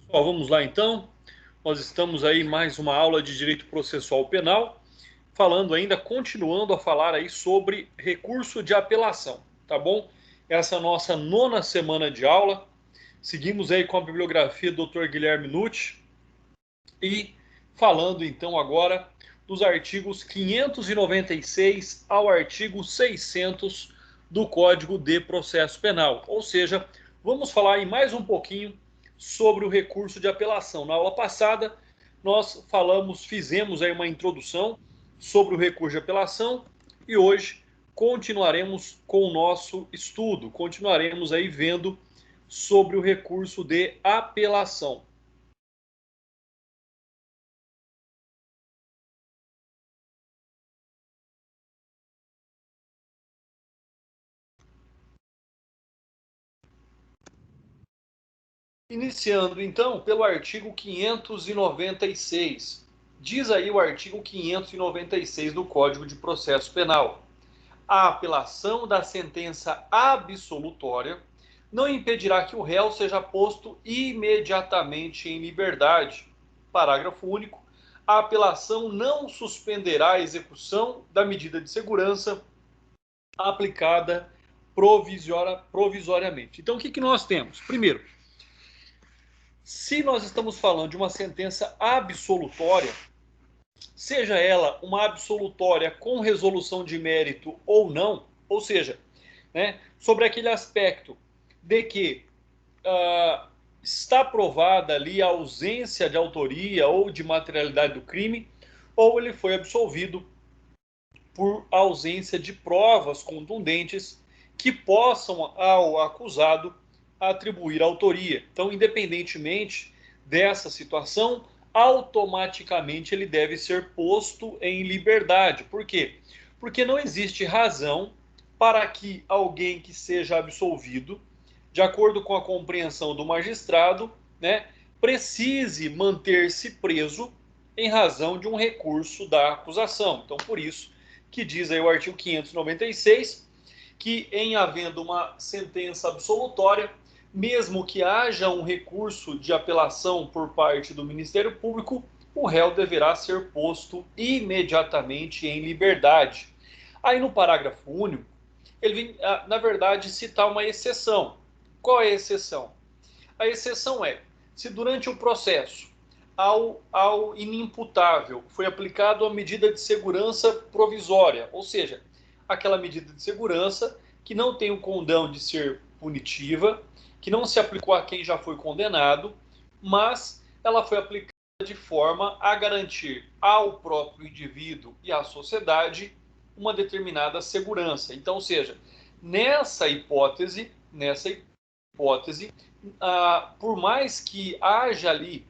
Ó, vamos lá então. Nós estamos aí em mais uma aula de Direito Processual Penal, falando ainda, continuando a falar aí sobre recurso de apelação, tá bom? Essa é a nossa nona semana de aula. Seguimos aí com a bibliografia do Dr. Guilherme Nucci e falando então agora dos artigos 596 ao artigo 600 do Código de Processo Penal. Ou seja, vamos falar em mais um pouquinho sobre o recurso de apelação. Na aula passada, nós fizemos aí uma introdução sobre o recurso de apelação e hoje continuaremos com o nosso estudo, continuaremos aí vendo sobre o recurso de apelação. Iniciando então pelo artigo 596. Diz aí o artigo 596 do Código de Processo Penal: a apelação da sentença absolutória não impedirá que o réu seja posto imediatamente em liberdade. Parágrafo único. A apelação não suspenderá a execução da medida de segurança aplicada provisoriamente. Então, o que nós temos? Primeiro, se nós estamos falando de uma sentença absolutória, seja ela uma absolutória com resolução de mérito ou não, ou seja, né, sobre aquele aspecto de que está provada ali a ausência de autoria ou de materialidade do crime, ou ele foi absolvido por ausência de provas contundentes que possam ao acusado atribuir autoria. Então, independentemente dessa situação, automaticamente ele deve ser posto em liberdade. Por quê? Porque não existe razão para que alguém que seja absolvido, de acordo com a compreensão do magistrado, né, precise manter-se preso em razão de um recurso da acusação. Então, por isso que diz aí o artigo 596, que em havendo uma sentença absolutória, mesmo que haja um recurso de apelação por parte do Ministério Público, o réu deverá ser posto imediatamente em liberdade. Aí no parágrafo único, ele vem, na verdade, citar uma exceção. Qual é a exceção? A exceção é, se durante o processo ao inimputável foi aplicado a medida de segurança provisória, ou seja, aquela medida de segurança que não tem o condão de ser punitiva, que não se aplicou a quem já foi condenado, mas ela foi aplicada de forma a garantir ao próprio indivíduo e à sociedade uma determinada segurança. Então, ou seja, nessa hipótese, por mais que haja ali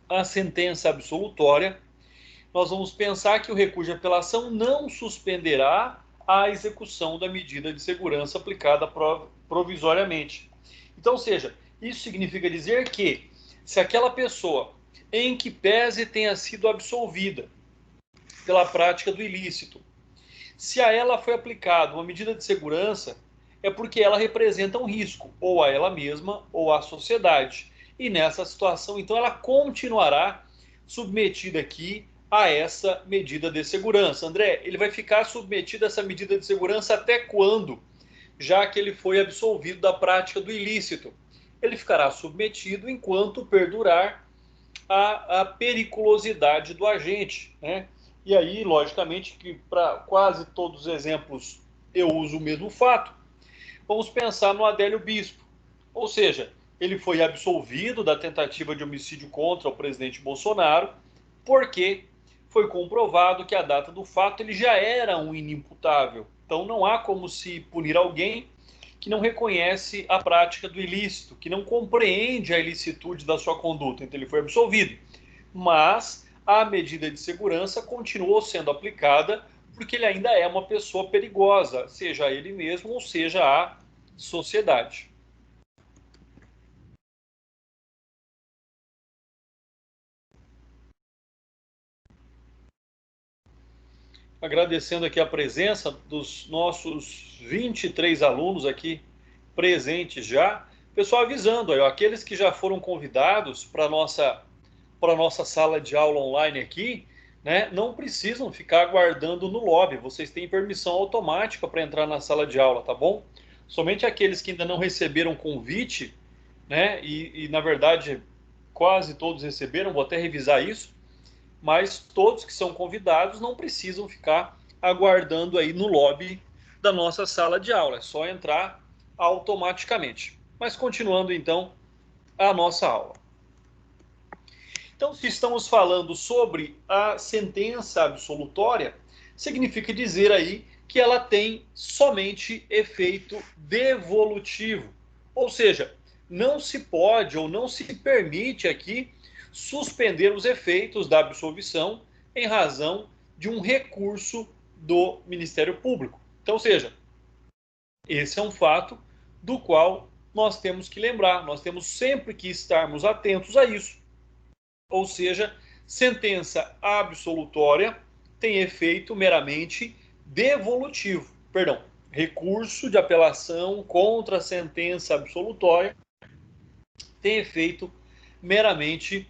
a sentença absolutória, nós vamos pensar que o recurso de apelação não suspenderá a execução da medida de segurança aplicada provisoriamente. Então, ou seja, isso significa dizer que se aquela pessoa, em que pese tenha sido absolvida pela prática do ilícito, se a ela foi aplicada uma medida de segurança, é porque ela representa um risco, ou a ela mesma, ou à sociedade. E nessa situação, então, ela continuará submetida aqui a essa medida de segurança. André, ele vai ficar submetido a essa medida de segurança até quando? Já que ele foi absolvido da prática do ilícito. Ele ficará submetido enquanto perdurar a periculosidade do agente, né? E aí, logicamente, que para quase todos os exemplos eu uso o mesmo fato. Vamos pensar no Adélio Bispo. Ou seja, ele foi absolvido da tentativa de homicídio contra o presidente Bolsonaro, porque foi comprovado que a data do fato ele já era um inimputável. Então não há como se punir alguém que não reconhece a prática do ilícito, que não compreende a ilicitude da sua conduta. Então ele foi absolvido. Mas a medida de segurança continuou sendo aplicada porque ele ainda é uma pessoa perigosa, seja ele mesmo ou seja a sociedade. Agradecendo aqui a presença dos nossos 23 alunos aqui presentes já. pessoal avisando aí, ó, aqueles que já foram convidados para nossa sala de aula online aqui, né, não precisam ficar aguardando no lobby. Vocês têm permissão automática para entrar na sala de aula, tá bom? Somente aqueles que ainda não receberam convite, né, e na verdade quase todos receberam, vou até revisar isso, mas todos que são convidados não precisam ficar aguardando aí no lobby da nossa sala de aula, é só entrar automaticamente. Mas continuando então a nossa aula. Então, se estamos falando sobre a sentença absolutória, significa dizer aí que ela tem somente efeito devolutivo. Ou seja, não se pode ou não se permite aqui suspender os efeitos da absolvição em razão de um recurso do Ministério Público. Então, ou seja, esse é um fato do qual nós temos que lembrar, nós temos sempre que estarmos atentos a isso. Ou seja, sentença absolutória tem efeito meramente devolutivo. Perdão, recurso de apelação contra a sentença absolutória tem efeito meramente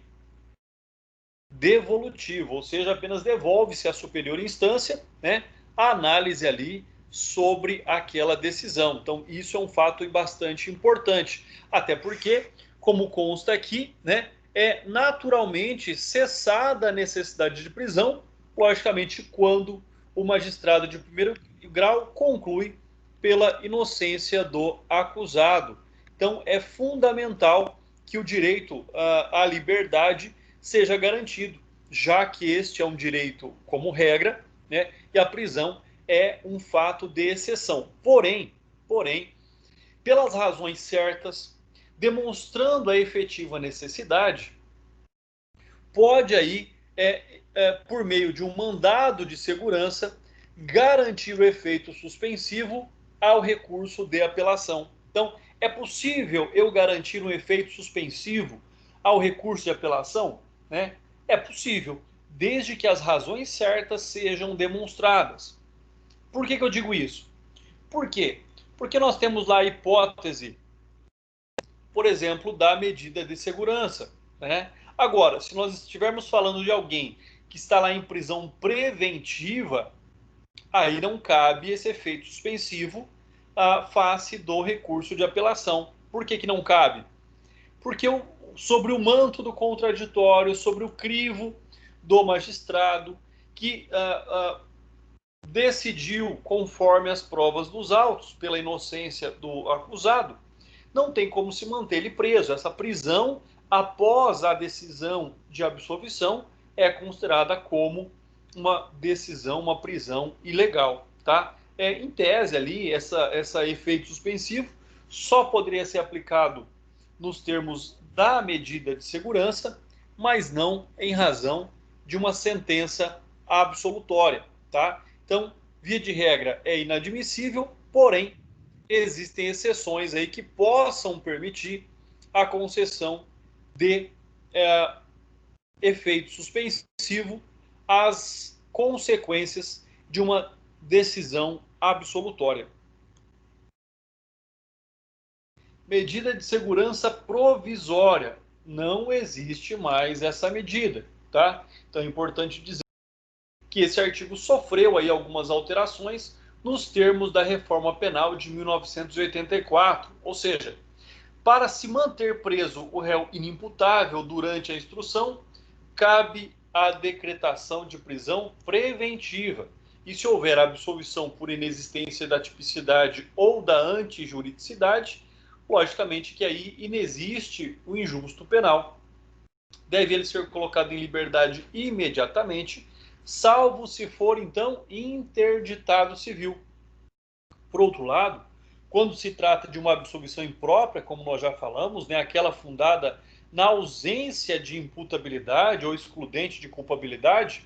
devolutivo, ou seja, apenas devolve-se à superior instância, né, a análise ali sobre aquela decisão. Então, isso é um fato bastante importante, até porque, como consta aqui, né, é naturalmente cessada a necessidade de prisão, logicamente, quando o magistrado de primeiro grau conclui pela inocência do acusado. Então, é fundamental que o direito à liberdade seja garantido, já que este é um direito como regra, né, e a prisão é um fato de exceção. Porém, pelas razões certas, demonstrando a efetiva necessidade, pode aí, por meio de um mandado de segurança, garantir o efeito suspensivo ao recurso de apelação. Então, é possível eu garantir um efeito suspensivo ao recurso de apelação? Né? É possível, desde que as razões certas sejam demonstradas. Por que eu digo isso? Por quê? Porque nós temos lá a hipótese, por exemplo, da medida de segurança. Né? Agora, se nós estivermos falando de alguém que está lá em prisão preventiva, aí não cabe esse efeito suspensivo face do recurso de apelação. Por que não cabe? Porque sobre o manto do contraditório, sobre o crivo do magistrado que decidiu conforme as provas dos autos, pela inocência do acusado, não tem como se manter ele preso. Essa prisão, após a decisão de absolvição, é considerada como uma decisão, uma prisão ilegal, tá? Em tese ali, essa efeito suspensivo só poderia ser aplicado nos termos da medida de segurança, mas não em razão de uma sentença absolutória, tá? Então, via de regra, é inadmissível, porém, existem exceções aí que possam permitir a concessão de efeito suspensivo às consequências de uma decisão absolutória. Medida de segurança provisória. Não existe mais essa medida, tá? Então é importante dizer que esse artigo sofreu aí algumas alterações nos termos da reforma penal de 1984, ou seja, para se manter preso o réu inimputável durante a instrução, cabe a decretação de prisão preventiva. E se houver absolvição por inexistência da tipicidade ou da antijuridicidade, logicamente que aí inexiste o injusto penal. Deve ele ser colocado em liberdade imediatamente, salvo se for, então, interditado civil. Por outro lado, quando se trata de uma absolvição imprópria, como nós já falamos, né, aquela fundada na ausência de imputabilidade ou excludente de culpabilidade,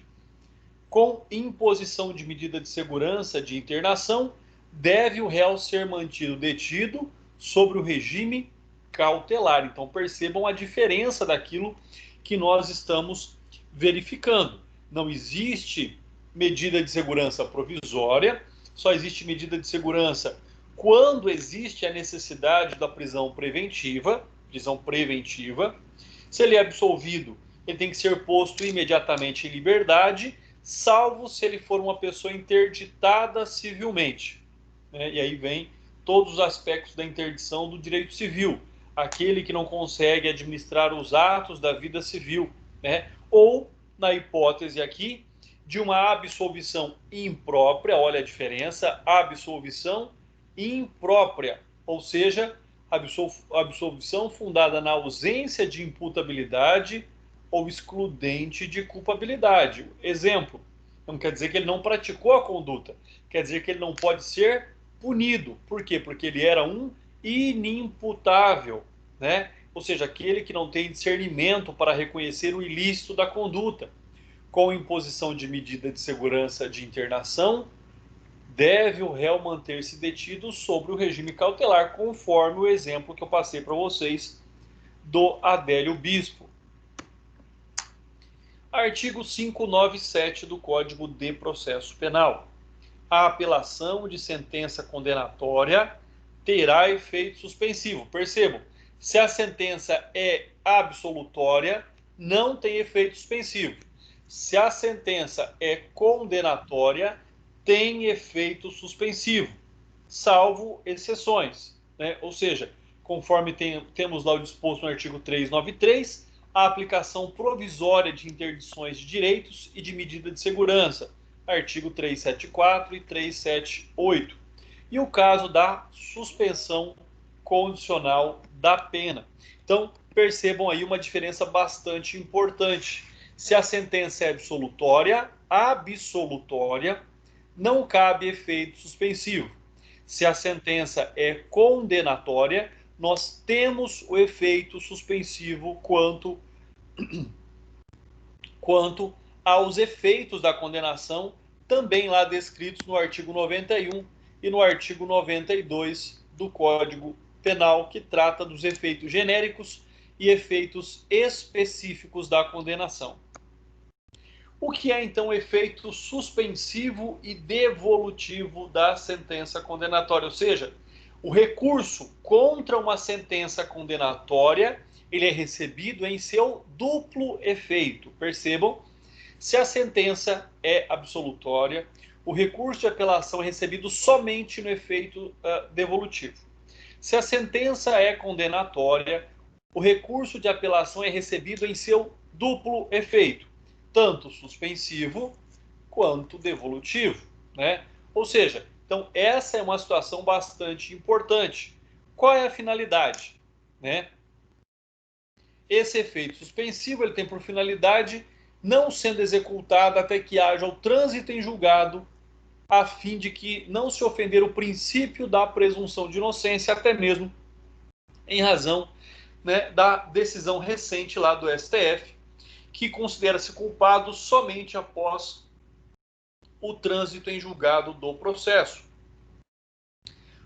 com imposição de medida de segurança de internação, deve o réu ser mantido detido sobre o regime cautelar. Então percebam a diferença daquilo que nós estamos verificando. Não existe medida de segurança provisória, só existe medida de segurança quando existe a necessidade da prisão preventiva, se ele é absolvido, ele tem que ser posto imediatamente em liberdade, salvo se ele for uma pessoa interditada civilmente, né? E aí vem todos os aspectos da interdição do direito civil, aquele que não consegue administrar os atos da vida civil, né? Ou, na hipótese aqui, de uma absolvição imprópria, olha a diferença, absolvição imprópria, ou seja, absolvição fundada na ausência de imputabilidade ou excludente de culpabilidade. Exemplo, não quer dizer que ele não praticou a conduta, quer dizer que ele não pode ser punido. Por quê? Porque ele era um inimputável, né? Ou seja, aquele que não tem discernimento para reconhecer o ilícito da conduta. Com imposição de medida de segurança de internação, deve o réu manter-se detido sobre o regime cautelar, conforme o exemplo que eu passei para vocês do Adélio Bispo. Artigo 597 do Código de Processo Penal. A apelação de sentença condenatória terá efeito suspensivo. Percebam, se a sentença é absolutória, não tem efeito suspensivo. Se a sentença é condenatória, tem efeito suspensivo, salvo exceções, né? Ou seja, conforme temos lá o disposto no artigo 393, a aplicação provisória de interdições de direitos e de medida de segurança, artigo 374 e 378. E o caso da suspensão condicional da pena. Então, percebam aí uma diferença bastante importante. Se a sentença é absolutória, não cabe efeito suspensivo. Se a sentença é condenatória, nós temos o efeito suspensivo quanto aos efeitos da condenação, também lá descritos no artigo 91 e no artigo 92 do Código Penal, que trata dos efeitos genéricos e efeitos específicos da condenação. O que é, então, o efeito suspensivo e devolutivo da sentença condenatória? Ou seja, o recurso contra uma sentença condenatória, ele é recebido em seu duplo efeito. Percebam, se a sentença é absolutória, o recurso de apelação é recebido somente no efeito devolutivo. Se a sentença é condenatória, o recurso de apelação é recebido em seu duplo efeito, tanto suspensivo quanto devolutivo, né? Ou seja, então essa é uma situação bastante importante. Qual é a finalidade, né? Esse efeito suspensivo, ele tem por finalidade não sendo executado até que haja o trânsito em julgado, a fim de que não se ofender o princípio da presunção de inocência, até mesmo em razão, né, da decisão recente lá do STF, que considera-se culpado somente após o trânsito em julgado do processo.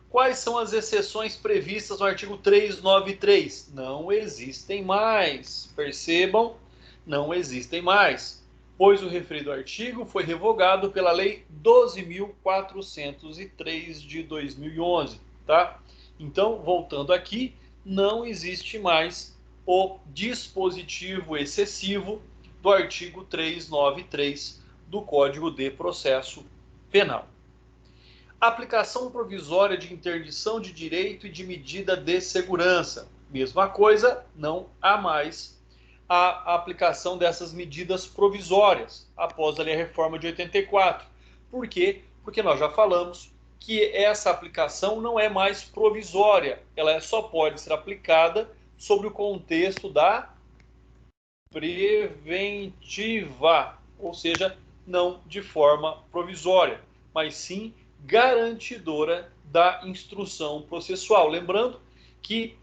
Quais são as exceções previstas no artigo 393? Não existem mais. Percebam, não existem mais, pois o referido artigo foi revogado pela Lei 12.403 de 2011, tá? Então, voltando aqui, não existe mais o dispositivo excessivo do artigo 393 do Código de Processo Penal. Aplicação provisória de interdição de direito e de medida de segurança. Mesma coisa, não há mais a aplicação dessas medidas provisórias após a reforma de 84. Por quê? Porque nós já falamos que essa aplicação não é mais provisória, ela só pode ser aplicada sobre o contexto da preventiva, ou seja, não de forma provisória, mas sim garantidora da instrução processual. Lembrando que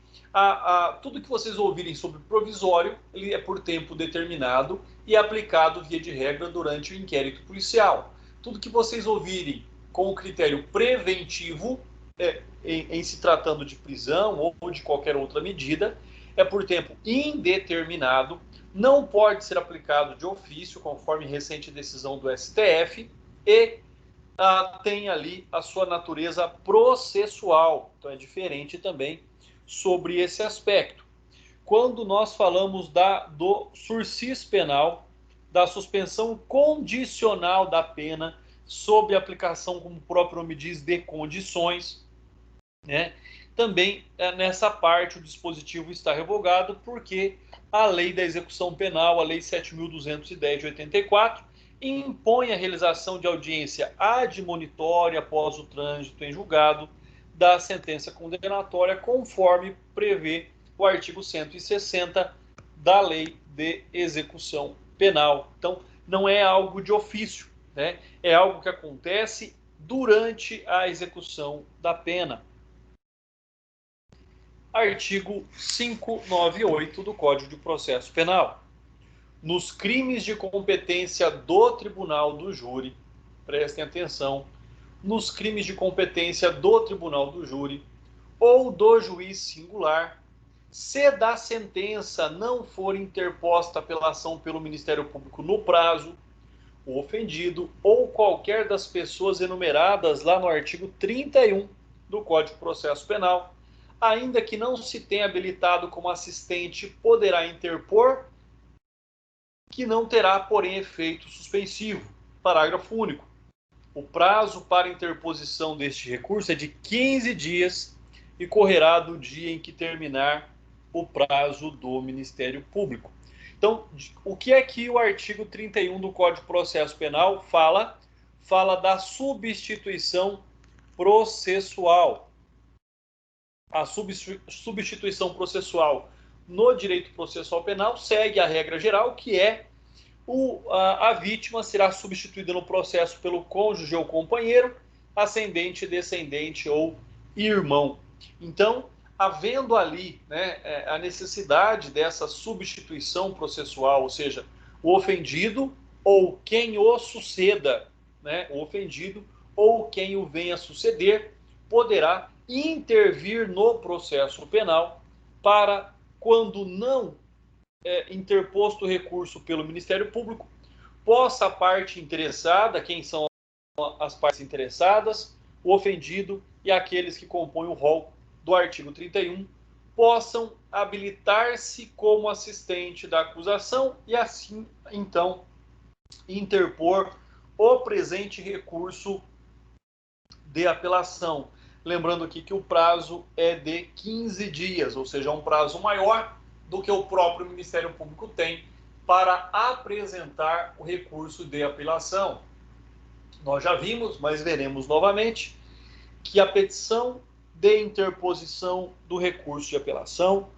tudo que vocês ouvirem sobre provisório, ele é por tempo determinado e é aplicado via de regra durante o inquérito policial. Tudo que vocês ouvirem com o critério preventivo, em se tratando de prisão ou de qualquer outra medida, é por tempo indeterminado, não pode ser aplicado de ofício, conforme recente decisão do STF, e tem ali a sua natureza processual. Então é diferente também sobre esse aspecto. Quando nós falamos do sursis penal, da suspensão condicional da pena, sob aplicação, como o próprio nome diz, de condições, né? Também nessa parte o dispositivo está revogado porque a lei da execução penal, a lei 7.210 de 84, impõe a realização de audiência admonitória após o trânsito em julgado da sentença condenatória, conforme prevê o artigo 160 da lei de execução penal. Então, não é algo de ofício, né? É algo que acontece durante a execução da pena. Artigo 598 do Código de Processo Penal. Nos crimes de competência do tribunal do júri, prestem atenção, nos crimes de competência do tribunal do júri ou do juiz singular, se da sentença não for interposta apelação pelo Ministério Público no prazo, o ofendido ou qualquer das pessoas enumeradas lá no artigo 31 do Código de Processo Penal, ainda que não se tenha habilitado como assistente, poderá interpor, que não terá, porém, efeito suspensivo. Parágrafo único. O prazo para interposição deste recurso é de 15 dias e correrá do dia em que terminar o prazo do Ministério Público. Então, o que é que o artigo 31 do Código de Processo Penal fala? Fala da substituição processual. A substituição processual no direito processual penal segue a regra geral, que é a vítima será substituída no processo pelo cônjuge ou companheiro, ascendente, descendente ou irmão. Então, havendo ali, né, a necessidade dessa substituição processual, ou seja, o ofendido ou quem o suceda, né, o ofendido ou quem o venha suceder, poderá intervir no processo penal para, quando não interposto o recurso pelo Ministério Público, possa a parte interessada, quem são as partes interessadas, o ofendido e aqueles que compõem o rol do artigo 31, possam habilitar-se como assistente da acusação e assim, então, interpor o presente recurso de apelação. Lembrando aqui que o prazo é de 15 dias, ou seja, um prazo maior do que o próprio Ministério Público tem para apresentar o recurso de apelação. Nós já vimos, mas veremos novamente, que a petição de interposição do recurso de apelação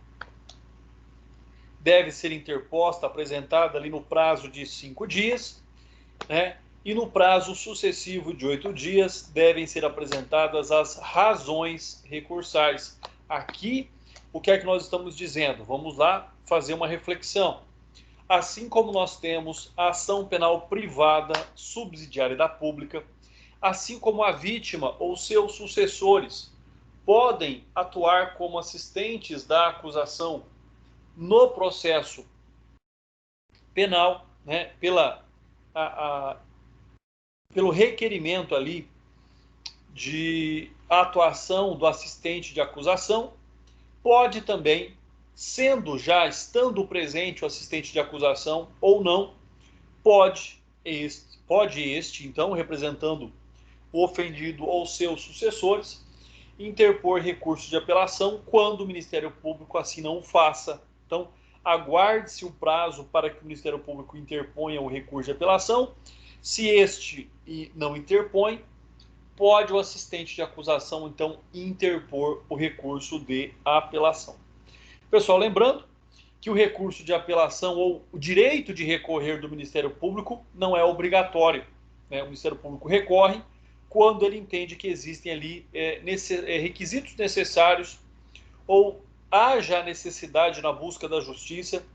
deve ser interposta, apresentada ali no prazo de 5 dias, né? E no prazo sucessivo de 8 dias devem ser apresentadas as razões recursais. Aqui, o que é que nós estamos dizendo? Vamos lá fazer uma reflexão. Assim como nós temos a ação penal privada subsidiária da pública, assim como a vítima ou seus sucessores podem atuar como assistentes da acusação no processo penal, né, pelo requerimento ali de atuação do assistente de acusação, pode também, estando presente o assistente de acusação ou não, pode este, então, representando o ofendido ou seus sucessores, interpor recurso de apelação quando o Ministério Público assim não o faça. Então, aguarde-se o prazo para que o Ministério Público interponha o recurso de apelação. Se este não interpõe, pode o assistente de acusação, então, interpor o recurso de apelação. Pessoal, lembrando que o recurso de apelação ou o direito de recorrer do Ministério Público não é obrigatório, né? O Ministério Público recorre quando ele entende que existem ali requisitos necessários ou haja necessidade na busca da justiça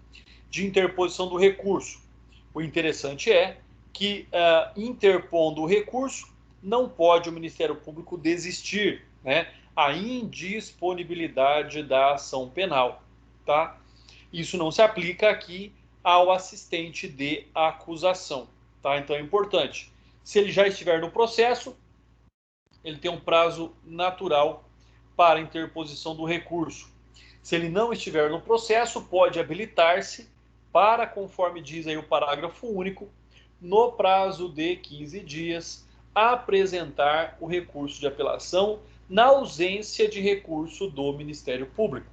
de interposição do recurso. O interessante é que, interpondo o recurso, não pode o Ministério Público desistir, né? A indisponibilidade da ação penal, tá? Isso não se aplica aqui ao assistente de acusação, tá? Então é importante. Se ele já estiver no processo, ele tem um prazo natural para interposição do recurso. Se ele não estiver no processo, pode habilitar-se para, conforme diz aí o parágrafo único, no prazo de 15 dias, apresentar o recurso de apelação na ausência de recurso do Ministério Público.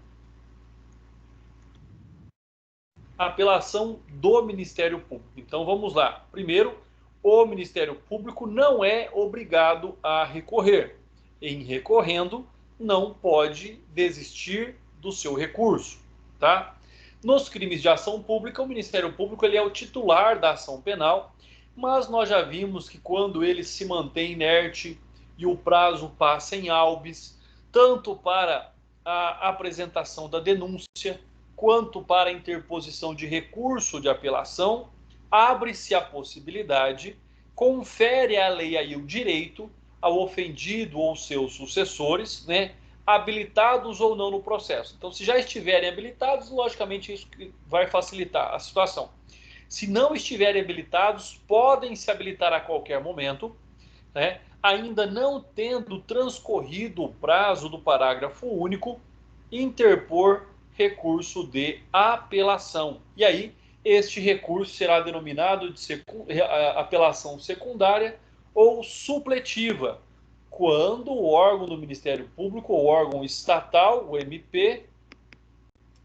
Apelação do Ministério Público. Então vamos lá. Primeiro, o Ministério Público não é obrigado a recorrer. Em recorrendo, não pode desistir do seu recurso, tá? Nos crimes de ação pública, o Ministério Público ele é o titular da ação penal, mas nós já vimos que quando ele se mantém inerte e o prazo passa em albis, tanto para a apresentação da denúncia, quanto para a interposição de recurso de apelação, abre-se a possibilidade, confere à lei aí o direito ao ofendido ou seus sucessores, né, habilitados ou não no processo. Então, se já estiverem habilitados, logicamente isso vai facilitar a situação. Se não estiverem habilitados, podem se habilitar a qualquer momento, né, ainda não tendo transcorrido o prazo do parágrafo único, interpor recurso de apelação. E aí, este recurso será denominado de apelação secundária ou supletiva, quando o órgão do Ministério Público ou órgão estatal, o MP,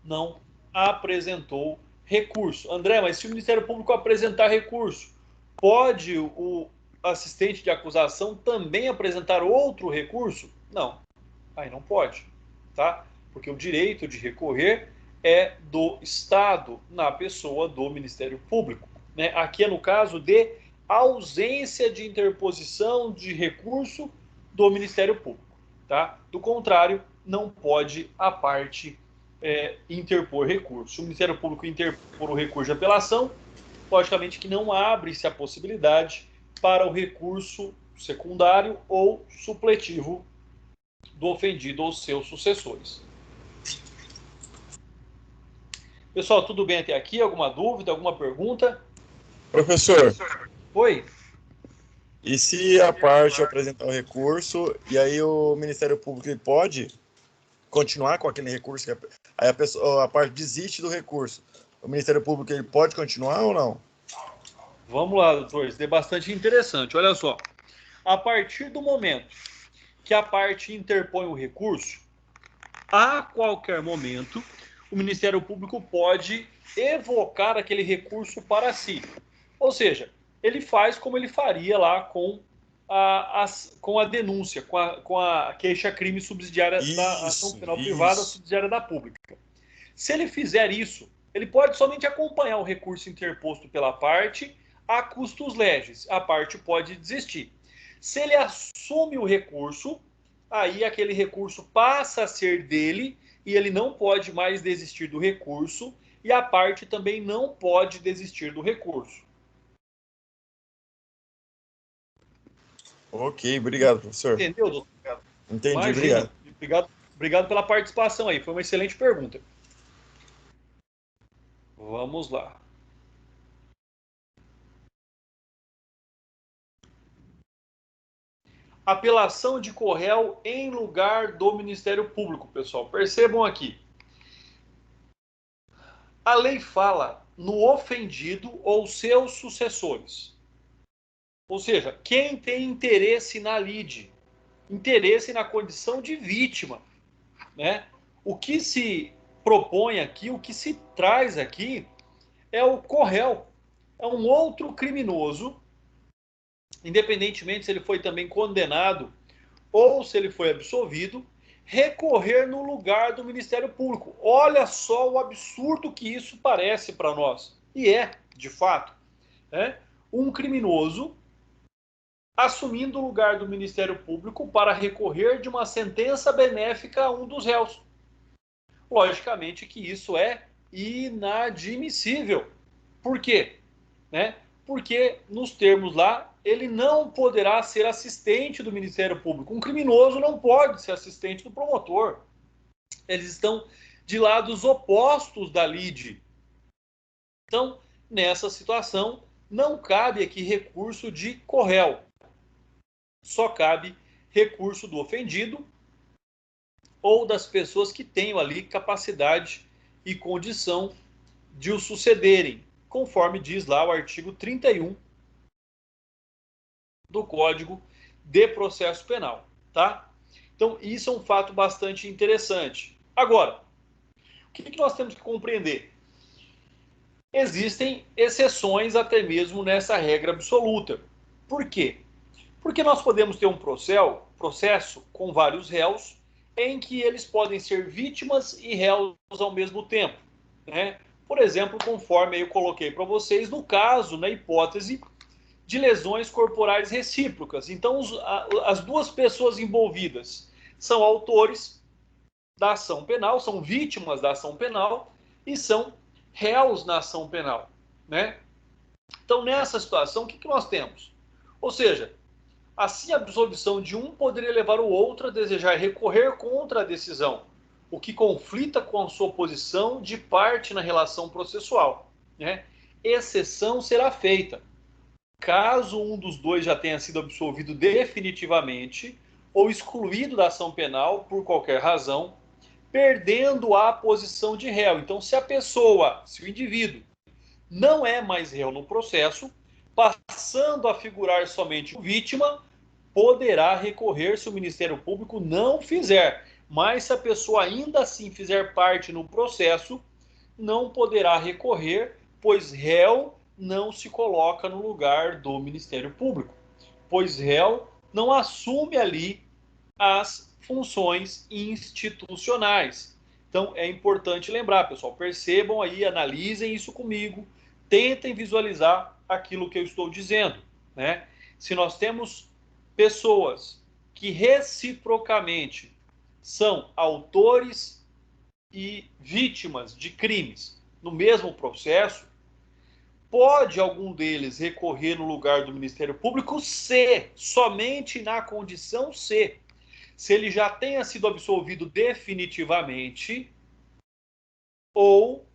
não apresentou recurso. André, mas se o Ministério Público apresentar recurso, pode o assistente de acusação também apresentar outro recurso? Não, aí não pode, tá? Porque o direito de recorrer é do Estado, na pessoa do Ministério Público, né? Aqui é no caso de ausência de interposição de recurso do Ministério Público, tá? Do contrário, não pode a parte interpor recurso. Se o Ministério Público interpor o recurso de apelação, logicamente que não abre-se a possibilidade para o recurso secundário ou supletivo do ofendido ou seus sucessores. Pessoal, tudo bem até aqui? Alguma dúvida, alguma pergunta? Professor, Oi? e se a parte apresentar o recurso e aí o Ministério Público ele pode continuar com aquele recurso, que aí a parte desiste do recurso, o Ministério Público ele pode continuar ou não? Vamos lá, doutor, isso é bastante interessante. Olha só, a partir do momento que a parte interpõe o recurso, a qualquer momento, o Ministério Público pode evocar aquele recurso para si. Ou seja, ele faz como ele faria lá com a denúncia, com a queixa-crime subsidiária da ação penal privada subsidiária da pública. Se ele fizer isso, ele pode somente acompanhar o recurso interposto pela parte a custos legis. A parte pode desistir. Se ele assume o recurso, aí aquele recurso passa a ser dele e ele não pode mais desistir do recurso e a parte também não pode desistir do recurso. Ok, obrigado, professor. Entendeu, doutor? Entendi, Imagina. Obrigado pela participação aí, foi uma excelente pergunta. Vamos lá. Apelação de corréu em lugar do Ministério Público, pessoal. Percebam aqui. A lei fala no ofendido ou seus sucessores. Ou seja, quem tem interesse na lide, interesse na condição de vítima, né? O que se propõe aqui, o que se traz aqui é o corréu. É um outro criminoso, independentemente se ele foi também condenado ou se ele foi absolvido, recorrer no lugar do Ministério Público. Olha só o absurdo que isso parece para nós. E é, de fato, né? Um criminoso assumindo o lugar do Ministério Público para recorrer de uma sentença benéfica a um dos réus. Logicamente que isso é inadmissível. Por quê? Né? Porque, nos termos lá, ele não poderá ser assistente do Ministério Público. Um criminoso não pode ser assistente do promotor. Eles estão de lados opostos da lide. Então, nessa situação, não cabe aqui recurso de corréu. Só cabe recurso do ofendido ou das pessoas que tenham ali capacidade e condição de o sucederem, conforme diz lá o artigo 31 do Código de Processo Penal, tá? Então, isso é um fato bastante interessante. Agora, o que nós temos que compreender? Existem exceções até mesmo nessa regra absoluta. Por quê? Porque nós podemos ter um processo com vários réus em que eles podem ser vítimas e réus ao mesmo tempo, né? Por exemplo, conforme eu coloquei para vocês, no caso, na hipótese de lesões corporais recíprocas. Então, as duas pessoas envolvidas são autores da ação penal, são vítimas da ação penal e são réus na ação penal, né? Então, nessa situação, o que nós temos? Ou seja, assim a absolvição de um poderia levar o outro a desejar recorrer contra a decisão, o que conflita com a sua posição de parte na relação processual, né? Exceção será feita caso um dos dois já tenha sido absolvido definitivamente ou excluído da ação penal por qualquer razão, perdendo a posição de réu. Então, se a pessoa, se o indivíduo não é mais réu no processo, passando a figurar somente como vítima, poderá recorrer se o Ministério Público não fizer. Mas se a pessoa ainda assim fizer parte no processo, não poderá recorrer, pois réu não se coloca no lugar do Ministério Público, pois réu não assume ali as funções institucionais. Então é importante lembrar, pessoal, percebam aí, analisem isso comigo, tentem visualizar aquilo que eu estou dizendo, né? Se nós temos pessoas que reciprocamente são autores e vítimas de crimes no mesmo processo, pode algum deles recorrer no lugar do Ministério Público se, somente na condição se ele já tenha sido absolvido definitivamente ou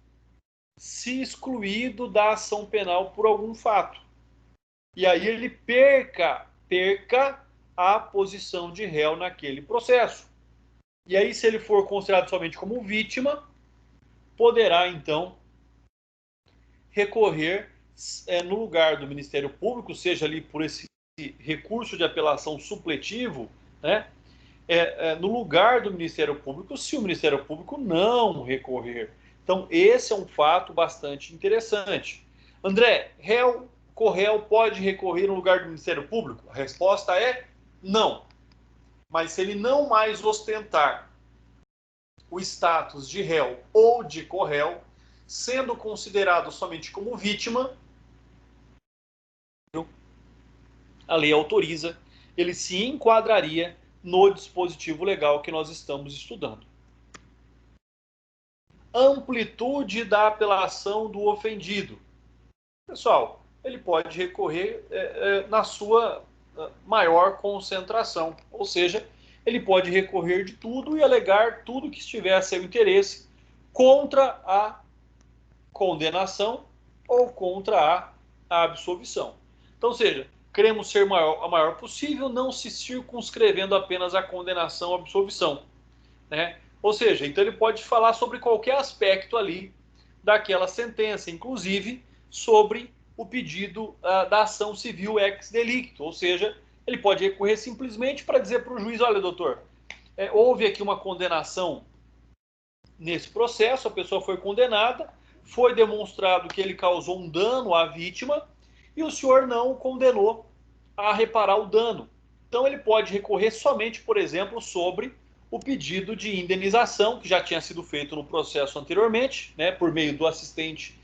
se excluído da ação penal por algum fato. E aí ele perca a posição de réu naquele processo. E aí, se ele for considerado somente como vítima, poderá, então, recorrer no lugar do Ministério Público, seja ali por esse recurso de apelação supletivo, né? No lugar do Ministério Público, se o Ministério Público não recorrer. Então, esse é um fato bastante interessante. André, corréu pode recorrer no lugar do Ministério Público? A resposta é não. Mas se ele não mais ostentar o status de réu ou de corréu, sendo considerado somente como vítima, a lei autoriza, ele se enquadraria no dispositivo legal que nós estamos estudando. Amplitude da apelação do ofendido. Pessoal, ele pode recorrer na sua maior concentração, ou seja, ele pode recorrer de tudo e alegar tudo que estiver a seu interesse contra a condenação ou contra a absolvição. Então, ou seja, queremos ser a maior possível, não se circunscrevendo apenas a condenação ou absolvição, né? Ou seja, então ele pode falar sobre qualquer aspecto ali daquela sentença, inclusive sobre o pedido da ação civil ex delicto, ou seja, ele pode recorrer simplesmente para dizer para o juiz, olha, doutor, houve aqui uma condenação nesse processo, a pessoa foi condenada, foi demonstrado que ele causou um dano à vítima e o senhor não o condenou a reparar o dano. Então ele pode recorrer somente, por exemplo, sobre o pedido de indenização, que já tinha sido feito no processo anteriormente, né, por meio do assistente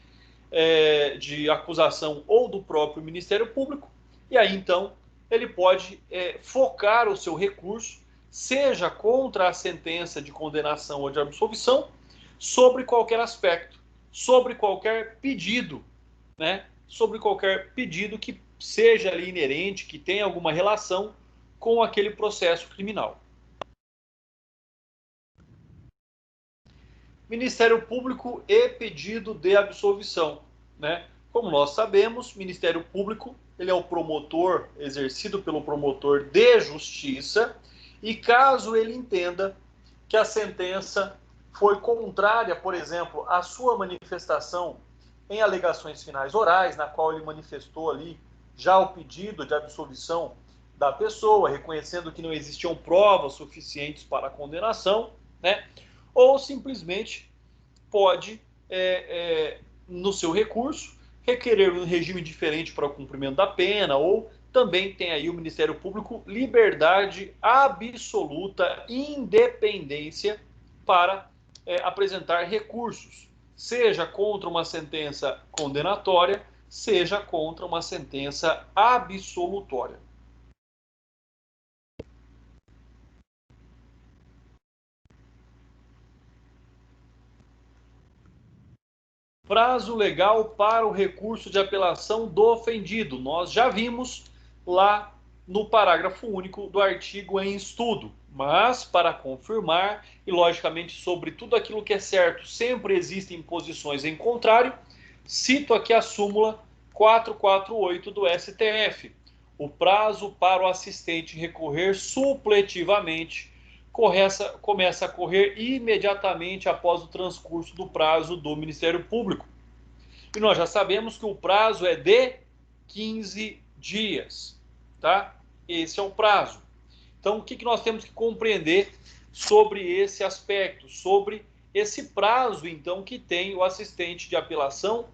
de acusação ou do próprio Ministério Público, e aí então ele pode focar o seu recurso, seja contra a sentença de condenação ou de absolvição, sobre qualquer aspecto, sobre qualquer pedido, né, sobre qualquer pedido que seja ali inerente, que tenha alguma relação com aquele processo criminal. Ministério Público e pedido de absolvição, né? Como nós sabemos, o Ministério Público ele é o promotor, exercido pelo promotor de justiça, e caso ele entenda que a sentença foi contrária, por exemplo, à sua manifestação em alegações finais orais, na qual ele manifestou ali já o pedido de absolvição da pessoa, reconhecendo que não existiam provas suficientes para a condenação, né? Ou simplesmente pode, no seu recurso, requerer um regime diferente para o cumprimento da pena, ou também tem aí o Ministério Público liberdade absoluta, independência para apresentar recursos, seja contra uma sentença condenatória, seja contra uma sentença absolutória. Prazo legal para o recurso de apelação do ofendido. Nós já vimos lá no parágrafo único do artigo em estudo. Mas, para confirmar, e logicamente sobre tudo aquilo que é certo, sempre existem posições em contrário, cito aqui a súmula 448 do STF. O prazo para o assistente recorrer supletivamente começa a correr imediatamente após o transcurso do prazo do Ministério Público. E nós já sabemos que o prazo é de 15 dias, tá? Esse é o prazo. Então, o que nós temos que compreender sobre esse aspecto, sobre esse prazo, então, que tem o assistente de apelação,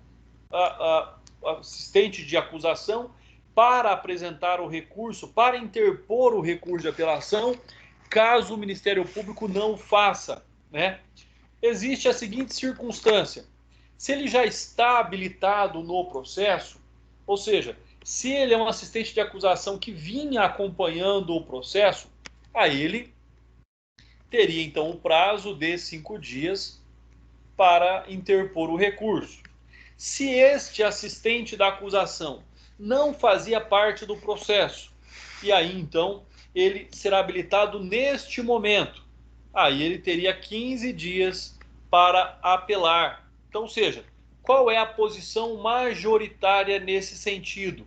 assistente de acusação, para apresentar o recurso, para interpor o recurso de apelação, caso o Ministério Público não faça, né? Existe a seguinte circunstância: se ele já está habilitado no processo, ou seja, se ele é um assistente de acusação que vinha acompanhando o processo, aí ele teria então o prazo de 5 dias para interpor o recurso. Se este assistente da acusação não fazia parte do processo, e aí então ele será habilitado neste momento, aí ele teria 15 dias para apelar. Então, ou seja, qual é a posição majoritária nesse sentido?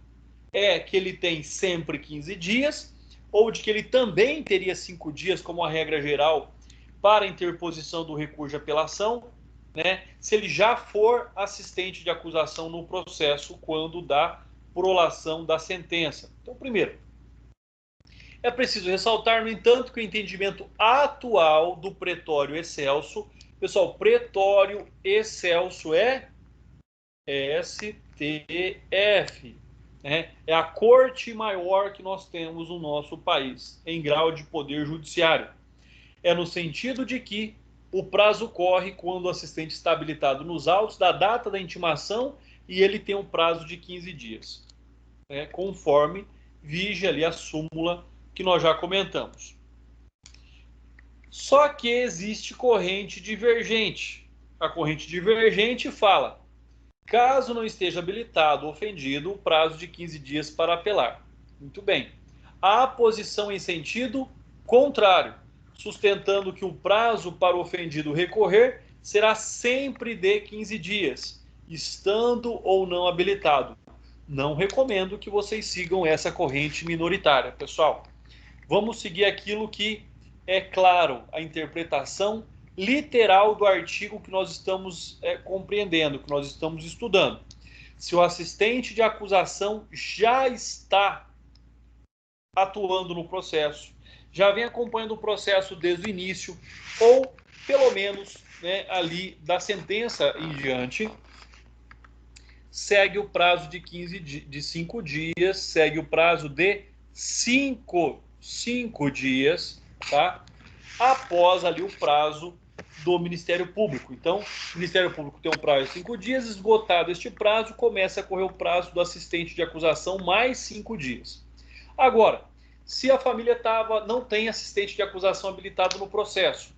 É que ele tem sempre 15 dias, ou de que ele também teria 5 dias, como a regra geral, para interposição do recurso de apelação, né? Se ele já for assistente de acusação no processo quando da prolação da sentença. Então, primeiro, é preciso ressaltar, no entanto, que o entendimento atual do pretório excelso, pessoal, pretório excelso é STF, né? É a corte maior que nós temos no nosso país, em grau de poder judiciário. É no sentido de que o prazo corre quando o assistente está habilitado nos autos da data da intimação e ele tem um prazo de 15 dias, né? Conforme vige ali a súmula que nós já comentamos. Só que existe corrente divergente. A corrente divergente fala: caso não esteja habilitado o ofendido, o prazo de 15 dias para apelar. Muito bem. Há posição em sentido contrário, sustentando que o prazo para o ofendido recorrer será sempre de 15 dias, estando ou não habilitado. Não recomendo que vocês sigam essa corrente minoritária, pessoal. Vamos seguir aquilo que é claro, a interpretação literal do artigo que nós estamos compreendendo, que nós estamos estudando. Se o assistente de acusação já está atuando no processo, já vem acompanhando o processo desde o início, ou pelo menos, né, ali da sentença em diante, segue o prazo de 5 dias, segue o prazo de 5 dias, tá? Após ali o prazo do Ministério Público. Então, o Ministério Público tem um prazo de 5 dias, esgotado este prazo, começa a correr o prazo do assistente de acusação mais 5 dias. Agora, se a família não tem assistente de acusação habilitado no processo,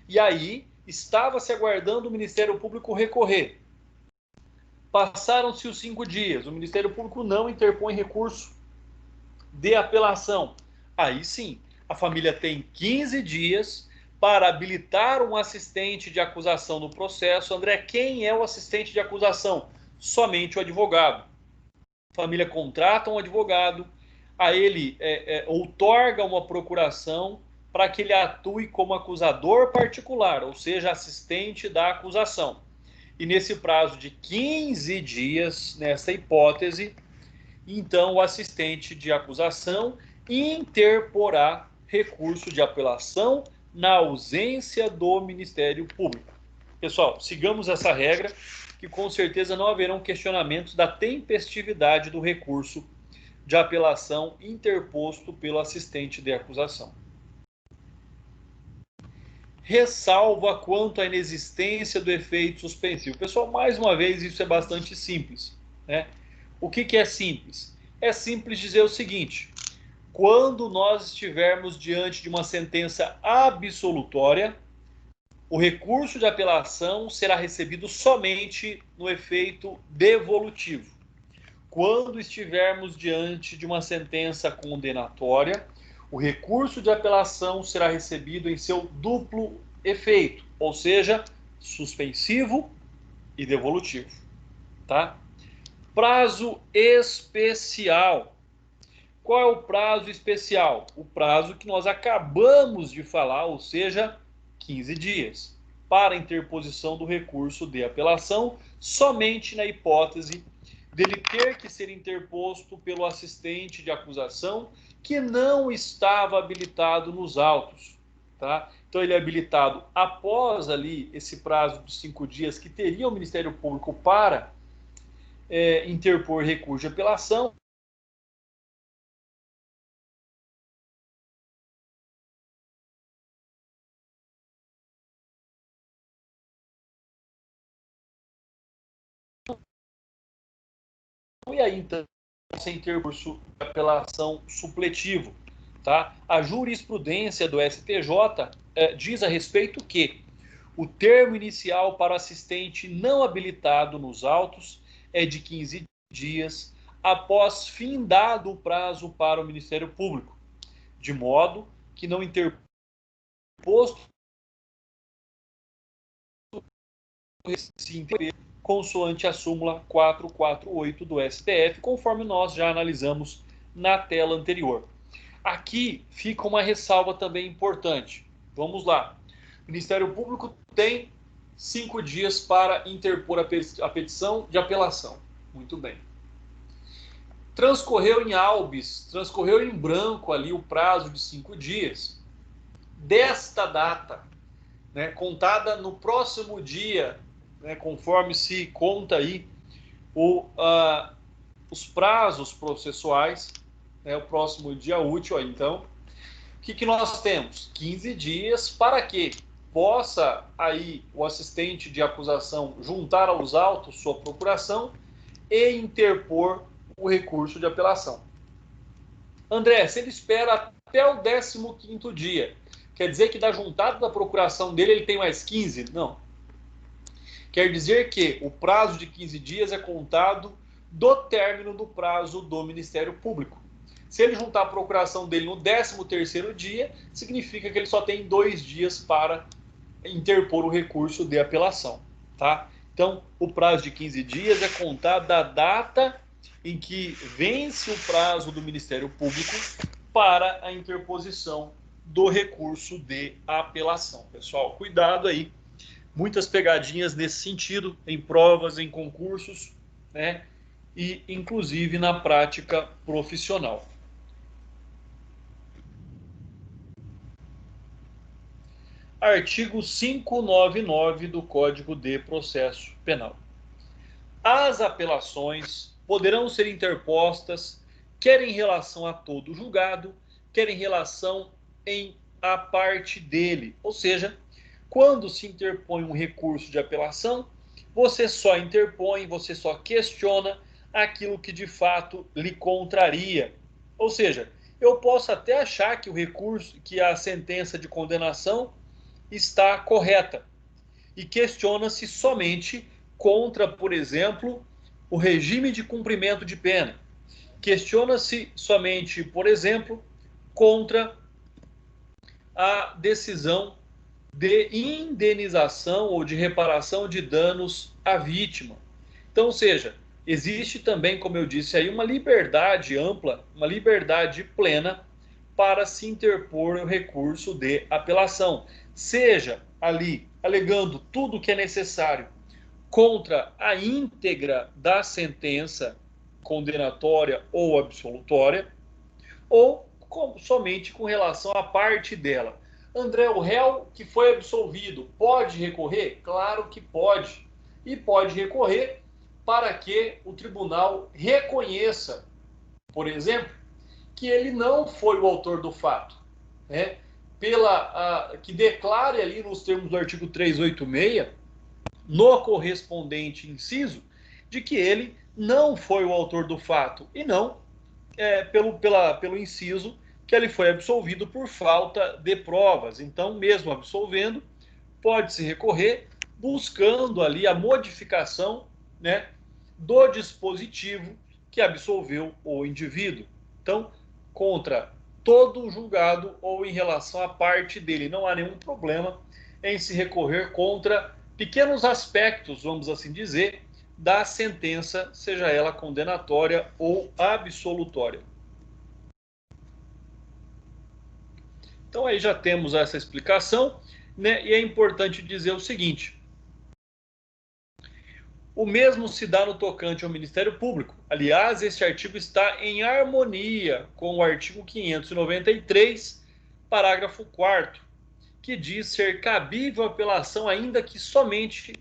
e aí estava se aguardando o Ministério Público recorrer, passaram-se os 5 dias, o Ministério Público não interpõe recurso de apelação, aí sim, a família tem 15 dias para habilitar um assistente de acusação no processo. André, quem é o assistente de acusação? somente o advogado. A família contrata um advogado, a ele outorga uma procuração para que ele atue como acusador particular, ou seja, assistente da acusação. E nesse prazo de 15 dias, nessa hipótese, então o assistente de acusação interporá recurso de apelação na ausência do Ministério Público. Pessoal, sigamos essa regra, que com certeza não haverão questionamentos da tempestividade do recurso de apelação interposto pelo assistente de acusação. Ressalva quanto à inexistência do efeito suspensivo. Pessoal, mais uma vez, isso é bastante simples, né? O que é simples? É simples dizer o seguinte: quando nós estivermos diante de uma sentença absolutória, o recurso de apelação será recebido somente no efeito devolutivo. Quando estivermos diante de uma sentença condenatória, o recurso de apelação será recebido em seu duplo efeito, ou seja, suspensivo e devolutivo, tá? Prazo especial. Qual é o prazo especial? O prazo que nós acabamos de falar, ou seja, 15 dias, para a interposição do recurso de apelação, somente na hipótese dele ter que ser interposto pelo assistente de acusação que não estava habilitado nos autos, tá? Então ele é habilitado após ali esse prazo dos 5 dias que teria o Ministério Público para interpor recurso de apelação. E aí, então, sem ter curso de apelação supletivo, tá? A jurisprudência do STJ diz a respeito que o termo inicial para o assistente não habilitado nos autos é de 15 dias após findado o prazo para o Ministério Público, de modo que não interposto se interpor consoante a súmula 448 do STF, conforme nós já analisamos na tela anterior. Aqui fica uma ressalva também importante. Vamos lá. O Ministério Público tem 5 dias para interpor a petição de apelação. Muito bem. Transcorreu em albis, transcorreu em branco ali o prazo de 5 dias. Desta data, né, contada no próximo dia, né, conforme se conta aí os prazos processuais, né, o próximo dia útil, aí, então, o que nós temos? 15 dias para que possa aí o assistente de acusação juntar aos autos sua procuração e interpor o recurso de apelação. André, se ele espera até o 15º dia, quer dizer que da juntada da procuração dele ele tem mais 15? Não. Quer dizer que o prazo de 15 dias é contado do término do prazo do Ministério Público. Se ele juntar a procuração dele no 13º dia, significa que ele só tem 2 dias para interpor o recurso de apelação, tá? Então, o prazo de 15 dias é contado da data em que vence o prazo do Ministério Público para a interposição do recurso de apelação. Pessoal, cuidado aí. Muitas pegadinhas nesse sentido, em provas, em concursos, né? E inclusive na prática profissional. Artigo 599 do Código de Processo Penal. As apelações poderão ser interpostas quer em relação a todo julgado, quer em relação à parte dele. Ou seja, quando se interpõe um recurso de apelação, você só interpõe, você só questiona aquilo que de fato lhe contraria. Ou seja, eu posso até achar que o recurso, que a sentença de condenação está correta e questiona-se somente contra, por exemplo, o regime de cumprimento de pena. Questiona-se somente, por exemplo, contra a decisão de indenização ou de reparação de danos à vítima. Então, ou seja, existe também, como eu disse aí, uma liberdade ampla, uma liberdade plena para se interpor o recurso de apelação, seja ali alegando tudo o que é necessário contra a íntegra da sentença condenatória ou absolutória, ou somente com relação à parte dela. André, o réu que foi absolvido pode recorrer? Claro que pode. E pode recorrer para que o tribunal reconheça, por exemplo, que ele não foi o autor do fato, né? Que declare ali nos termos do artigo 386, no correspondente inciso, de que ele não foi o autor do fato, e não pelo inciso que ele foi absolvido por falta de provas. Então, mesmo absolvendo, pode-se recorrer buscando ali a modificação, né, do dispositivo que absolveu o indivíduo. Então, contra todo o julgado ou em relação à parte dele, não há nenhum problema em se recorrer contra pequenos aspectos, vamos assim dizer, da sentença, seja ela condenatória ou absolutória. Então aí já temos essa explicação, né? E é importante dizer o seguinte: o mesmo se dá no tocante ao Ministério Público. Aliás, este artigo está em harmonia com o artigo 593, parágrafo 4º, que diz ser cabível a apelação ainda que somente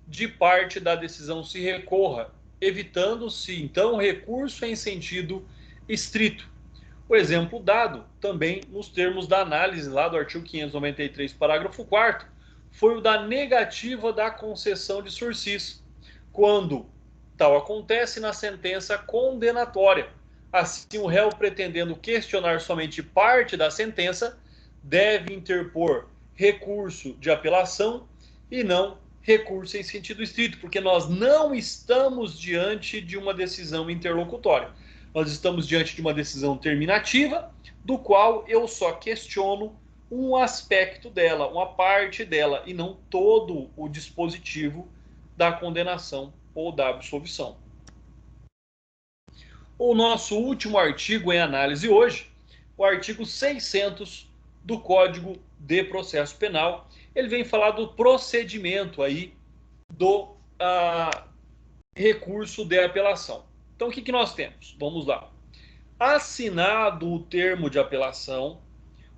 de parte da decisão se recorra, evitando-se então recurso em sentido estrito. O exemplo dado também nos termos da análise lá do artigo 593, parágrafo 4º, foi o da negativa da concessão de sursis, quando tal acontece na sentença condenatória. Assim, o réu, pretendendo questionar somente parte da sentença, deve interpor recurso de apelação e não recurso em sentido estrito, porque nós não estamos diante de uma decisão interlocutória. Nós estamos diante de uma decisão terminativa, do qual eu só questiono um aspecto dela, uma parte dela, e não todo o dispositivo da condenação ou da absolvição. O nosso último artigo em análise hoje, o artigo 600 do Código de Processo Penal, ele vem falar do procedimento aí do recurso de apelação. Então, o que nós temos? Vamos lá. Assinado o termo de apelação,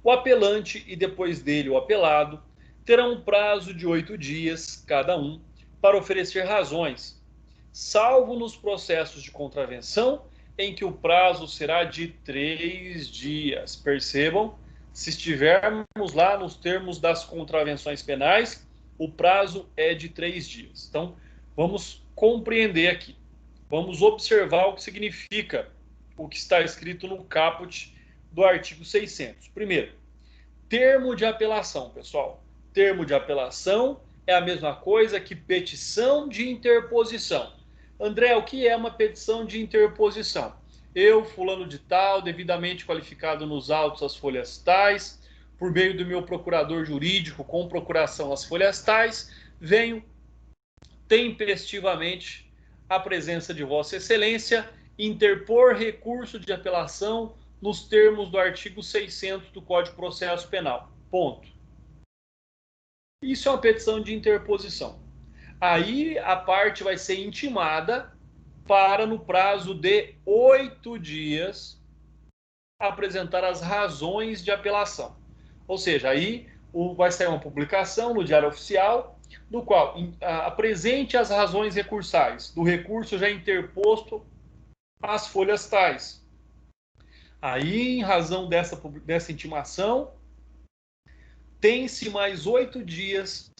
o apelante e depois dele o apelado terão um prazo de 8 dias, cada um, para oferecer razões, salvo nos processos de contravenção, em que o prazo será de 3 dias. Percebam, se estivermos lá nos termos das contravenções penais, o prazo é de 3 dias. Então, vamos compreender aqui. Vamos observar o que significa o que está escrito no caput do artigo 600. Primeiro, termo de apelação, pessoal. Termo de apelação é a mesma coisa que petição de interposição. André, o que é uma petição de interposição? Eu, fulano de tal, devidamente qualificado nos autos às folhas tais, por meio do meu procurador jurídico, com procuração às folhas tais, venho tempestivamente à presença de Vossa Excelência, interpor recurso de apelação nos termos do artigo 600 do Código de Processo Penal. Ponto. Isso é uma petição de interposição. Aí a parte vai ser intimada para, no prazo de 8 dias, apresentar as razões de apelação. Ou seja, aí vai sair uma publicação no Diário Oficial, no qual apresente as razões recursais do recurso já interposto às folhas tais. Aí, em razão dessa intimação, tem-se mais 8 dias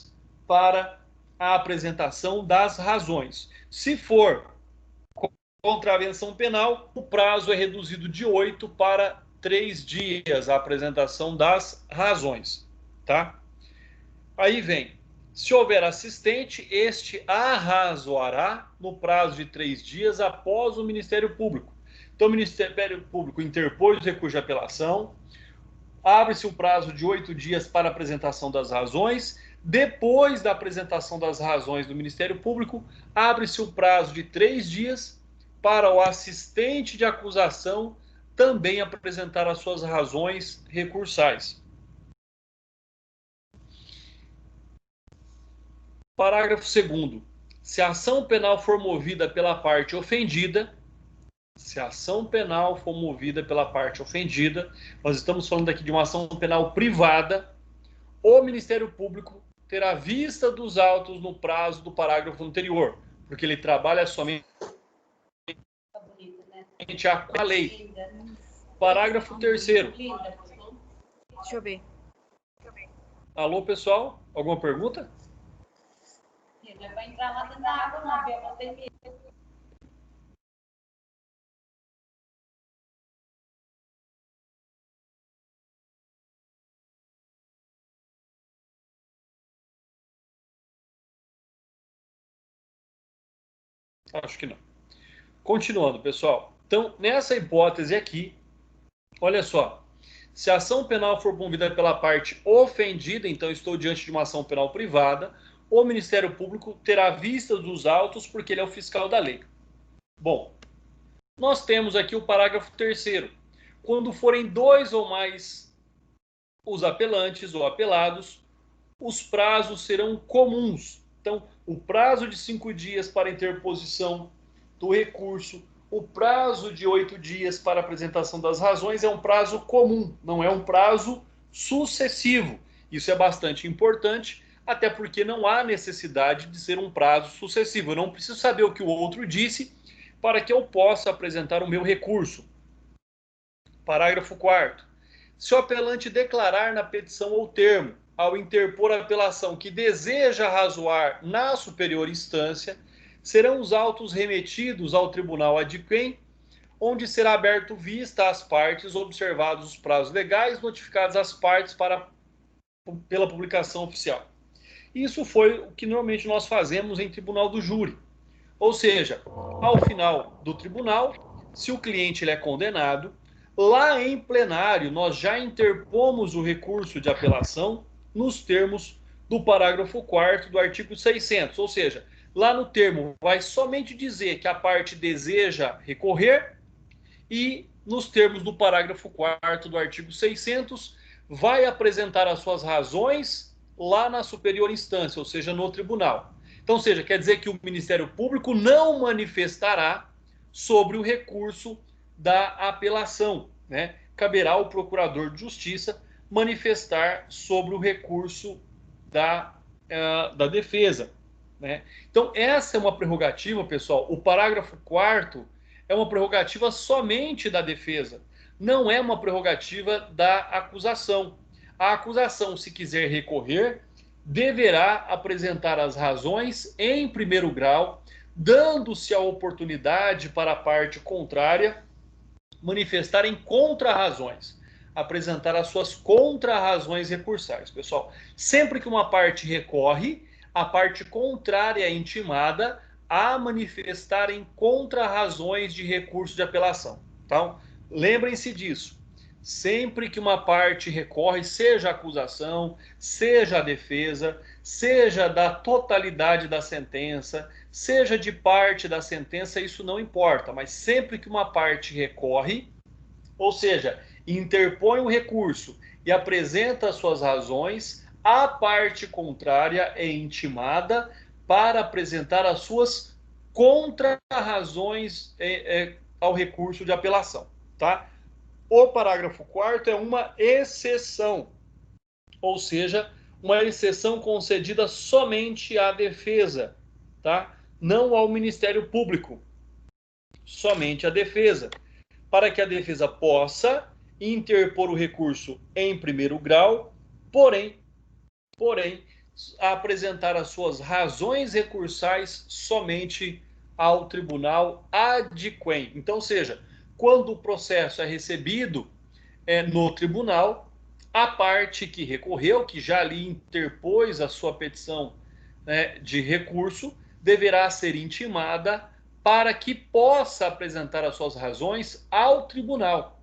para a apresentação das razões. Se for contravenção penal, o prazo é reduzido de 8 para 3 dias a apresentação das razões, tá? Aí vem, se houver assistente, este arrazoará no prazo de 3 dias após o Ministério Público. Então, o Ministério Público interpôs o recurso de apelação, abre-se um prazo de 8 dias para apresentação das razões, Depois da apresentação das razões do Ministério Público, abre-se o prazo de 3 dias para o assistente de acusação também apresentar as suas razões recursais. Parágrafo 2º. Se a ação penal for movida pela parte ofendida, nós estamos falando aqui de uma ação penal privada, o Ministério Público terá vista dos autos no prazo do parágrafo anterior, porque ele trabalha somente a lei. Parágrafo 3º. Deixa eu ver. Alô, pessoal? Alguma pergunta? Vai entrar lá dentro da água, não, ver a pandemia. Acho que não. Continuando, pessoal. Então, nessa hipótese aqui, olha só. Se a ação penal for movida pela parte ofendida, então estou diante de uma ação penal privada, o Ministério Público terá vista dos autos porque ele é o fiscal da lei. Bom, nós temos aqui o parágrafo 3º. Quando forem 2 ou mais os apelantes ou apelados, os prazos serão comuns. Então, o prazo de 5 dias para interposição do recurso, o prazo de 8 dias para apresentação das razões é um prazo comum, não é um prazo sucessivo. Isso é bastante importante, até porque não há necessidade de ser um prazo sucessivo. Eu não preciso saber o que o outro disse para que eu possa apresentar o meu recurso. Parágrafo 4º. Se o apelante declarar na petição ou termo, ao interpor a apelação, que deseja razoar na superior instância, serão os autos remetidos ao tribunal adquém, onde será aberto vista às partes, observados os prazos legais, notificadas as partes pela publicação oficial. Isso foi o que normalmente nós fazemos em tribunal do júri. Ou seja, ao final do tribunal, se o cliente ele é condenado, lá em plenário nós já interpomos o recurso de apelação nos termos do parágrafo 4º do artigo 600. Ou seja, lá no termo vai somente dizer que a parte deseja recorrer e nos termos do parágrafo 4º do artigo 600 vai apresentar as suas razões lá na superior instância, ou seja, no tribunal. Então, quer dizer que o Ministério Público não manifestará sobre o recurso da apelação, né? Caberá ao Procurador de Justiça manifestar sobre o recurso da defesa, né? Então, essa é uma prerrogativa, pessoal. O parágrafo 4º é uma prerrogativa somente da defesa, não é uma prerrogativa da acusação. A acusação, se quiser recorrer, deverá apresentar as razões em primeiro grau, dando-se a oportunidade para a parte contrária manifestar em contra-razões, apresentar as suas contra-razões recursais. Pessoal, sempre que uma parte recorre, a parte contrária é intimada a manifestar em contra-razões de recurso de apelação. Então, lembrem-se disso. Sempre que uma parte recorre, seja a acusação, seja a defesa, seja da totalidade da sentença, seja de parte da sentença, isso não importa, mas sempre que uma parte recorre, ou seja, interpõe um recurso e apresenta as suas razões, a parte contrária é intimada para apresentar as suas contra-razões ao recurso de apelação, tá? O parágrafo 4º é uma exceção, ou seja, uma exceção concedida somente à defesa, tá? Não ao Ministério Público, somente à defesa, para que a defesa possa interpor o recurso em primeiro grau, porém, apresentar as suas razões recursais somente ao tribunal adquém. Então, quando o processo é recebido no tribunal, a parte que recorreu, que já ali interpôs a sua petição de recurso, deverá ser intimada para que possa apresentar as suas razões ao tribunal.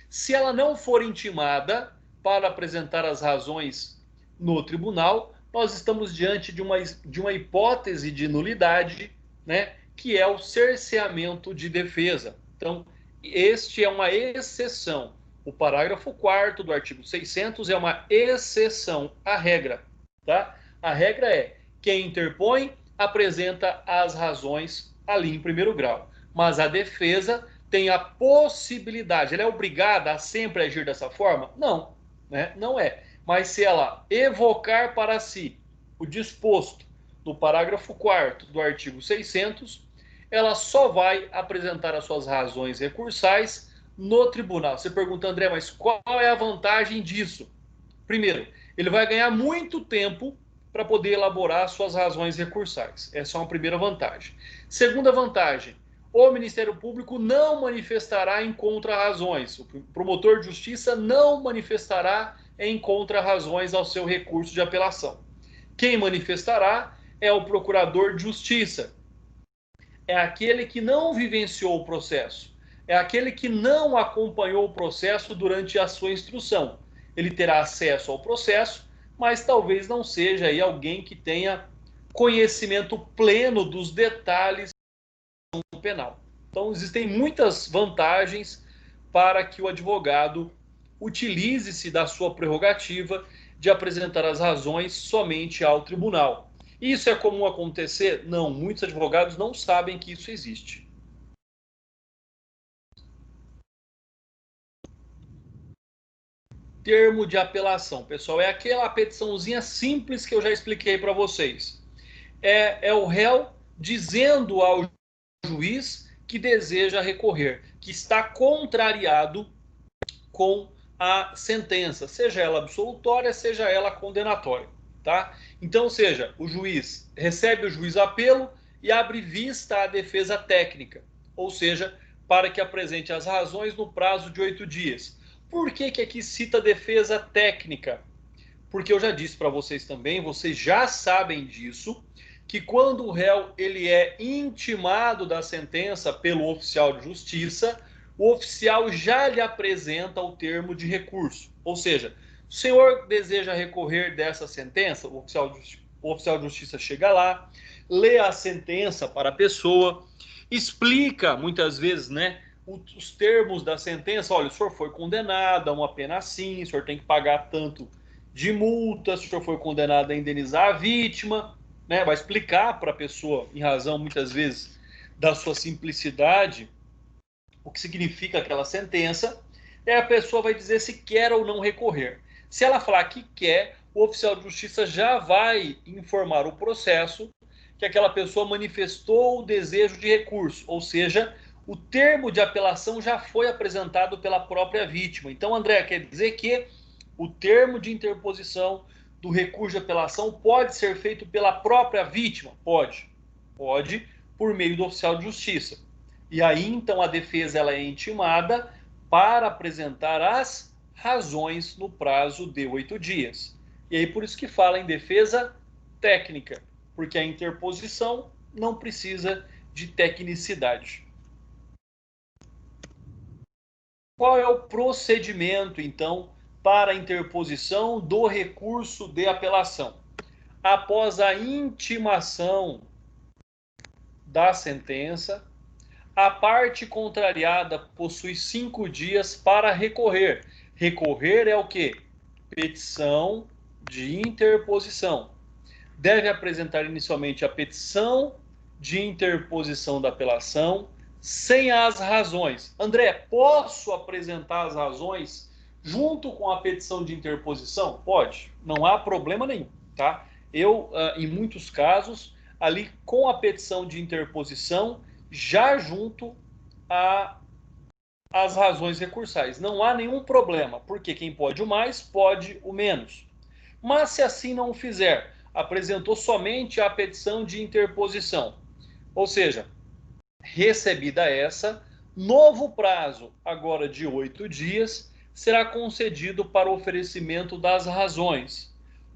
Se ela não for intimada para apresentar as razões no tribunal, nós estamos diante de uma hipótese de nulidade, né, que é o cerceamento de defesa. Então, este é uma exceção. O parágrafo 4º do artigo 600 é uma exceção à regra. Tá? A regra é: quem interpõe apresenta as razões ali em primeiro grau. Mas a defesa tem a possibilidade, ela é obrigada a sempre agir dessa forma? Não, né? Não é. Mas se ela evocar para si o disposto no parágrafo 4º do artigo 600, ela só vai apresentar as suas razões recursais no tribunal. Você pergunta, André, mas qual é a vantagem disso? Primeiro, ele vai ganhar muito tempo para poder elaborar suas razões recursais. Essa é uma primeira vantagem. Segunda vantagem, o Ministério Público não manifestará em contra-razões. O promotor de justiça não manifestará em contra-razões ao seu recurso de apelação. Quem manifestará é o procurador de justiça. É aquele que não vivenciou o processo. É aquele que não acompanhou o processo durante a sua instrução. Ele terá acesso ao processo, mas talvez não seja aí alguém que tenha conhecimento pleno dos detalhes do penal. Então, existem muitas vantagens para que o advogado utilize-se da sua prerrogativa de apresentar as razões somente ao tribunal. Isso é comum acontecer? Não, muitos advogados não sabem que isso existe. Termo de apelação, pessoal, é aquela petiçãozinha simples que eu já expliquei para vocês. É o réu dizendo ao juiz que deseja recorrer, que está contrariado com a sentença, seja ela absolutória, seja ela condenatória, tá? Então, seja, o juiz recebe o juiz apelo e abre vista à defesa técnica, ou seja, para que apresente as razões no prazo de 8 dias. Por que aqui cita defesa técnica? Porque eu já disse para vocês também, vocês já sabem disso, que quando o réu ele é intimado da sentença pelo oficial de justiça, o oficial já lhe apresenta o termo de recurso. Ou seja, o senhor deseja recorrer dessa sentença, o oficial de justiça chega lá, lê a sentença para a pessoa, explica muitas vezes, né, os termos da sentença. Olha, o senhor foi condenado a uma pena assim, o senhor tem que pagar tanto de multa, se o senhor foi condenado a indenizar a vítima, né? Vai explicar para a pessoa, em razão muitas vezes da sua simplicidade, o que significa aquela sentença, e a pessoa vai dizer se quer ou não recorrer. Se ela falar que quer, o oficial de justiça já vai informar o processo que aquela pessoa manifestou o desejo de recurso, ou seja, o termo de apelação já foi apresentado pela própria vítima. Então, André, quer dizer que o termo de interposição do recurso de apelação pode ser feito pela própria vítima? Pode. Pode, por meio do oficial de justiça. E aí, então, a defesa ela é intimada para apresentar as razões no prazo de 8 dias. E aí, por isso que fala em defesa técnica, porque a interposição não precisa de tecnicidade. Qual é o procedimento, então, para a interposição do recurso de apelação? Após a intimação da sentença, a parte contrariada possui 5 dias para recorrer. Recorrer é o quê? Petição de interposição. Deve apresentar inicialmente a petição de interposição da apelação sem as razões. André, posso apresentar as razões junto com a petição de interposição? Pode, não há problema nenhum, tá? Eu, em muitos casos, ali com a petição de interposição, já junto às razões recursais. Não há nenhum problema, porque quem pode o mais, pode o menos. Mas se assim não o fizer, apresentou somente a petição de interposição, ou seja, recebida essa, novo prazo, agora de 8 dias, será concedido para o oferecimento das razões.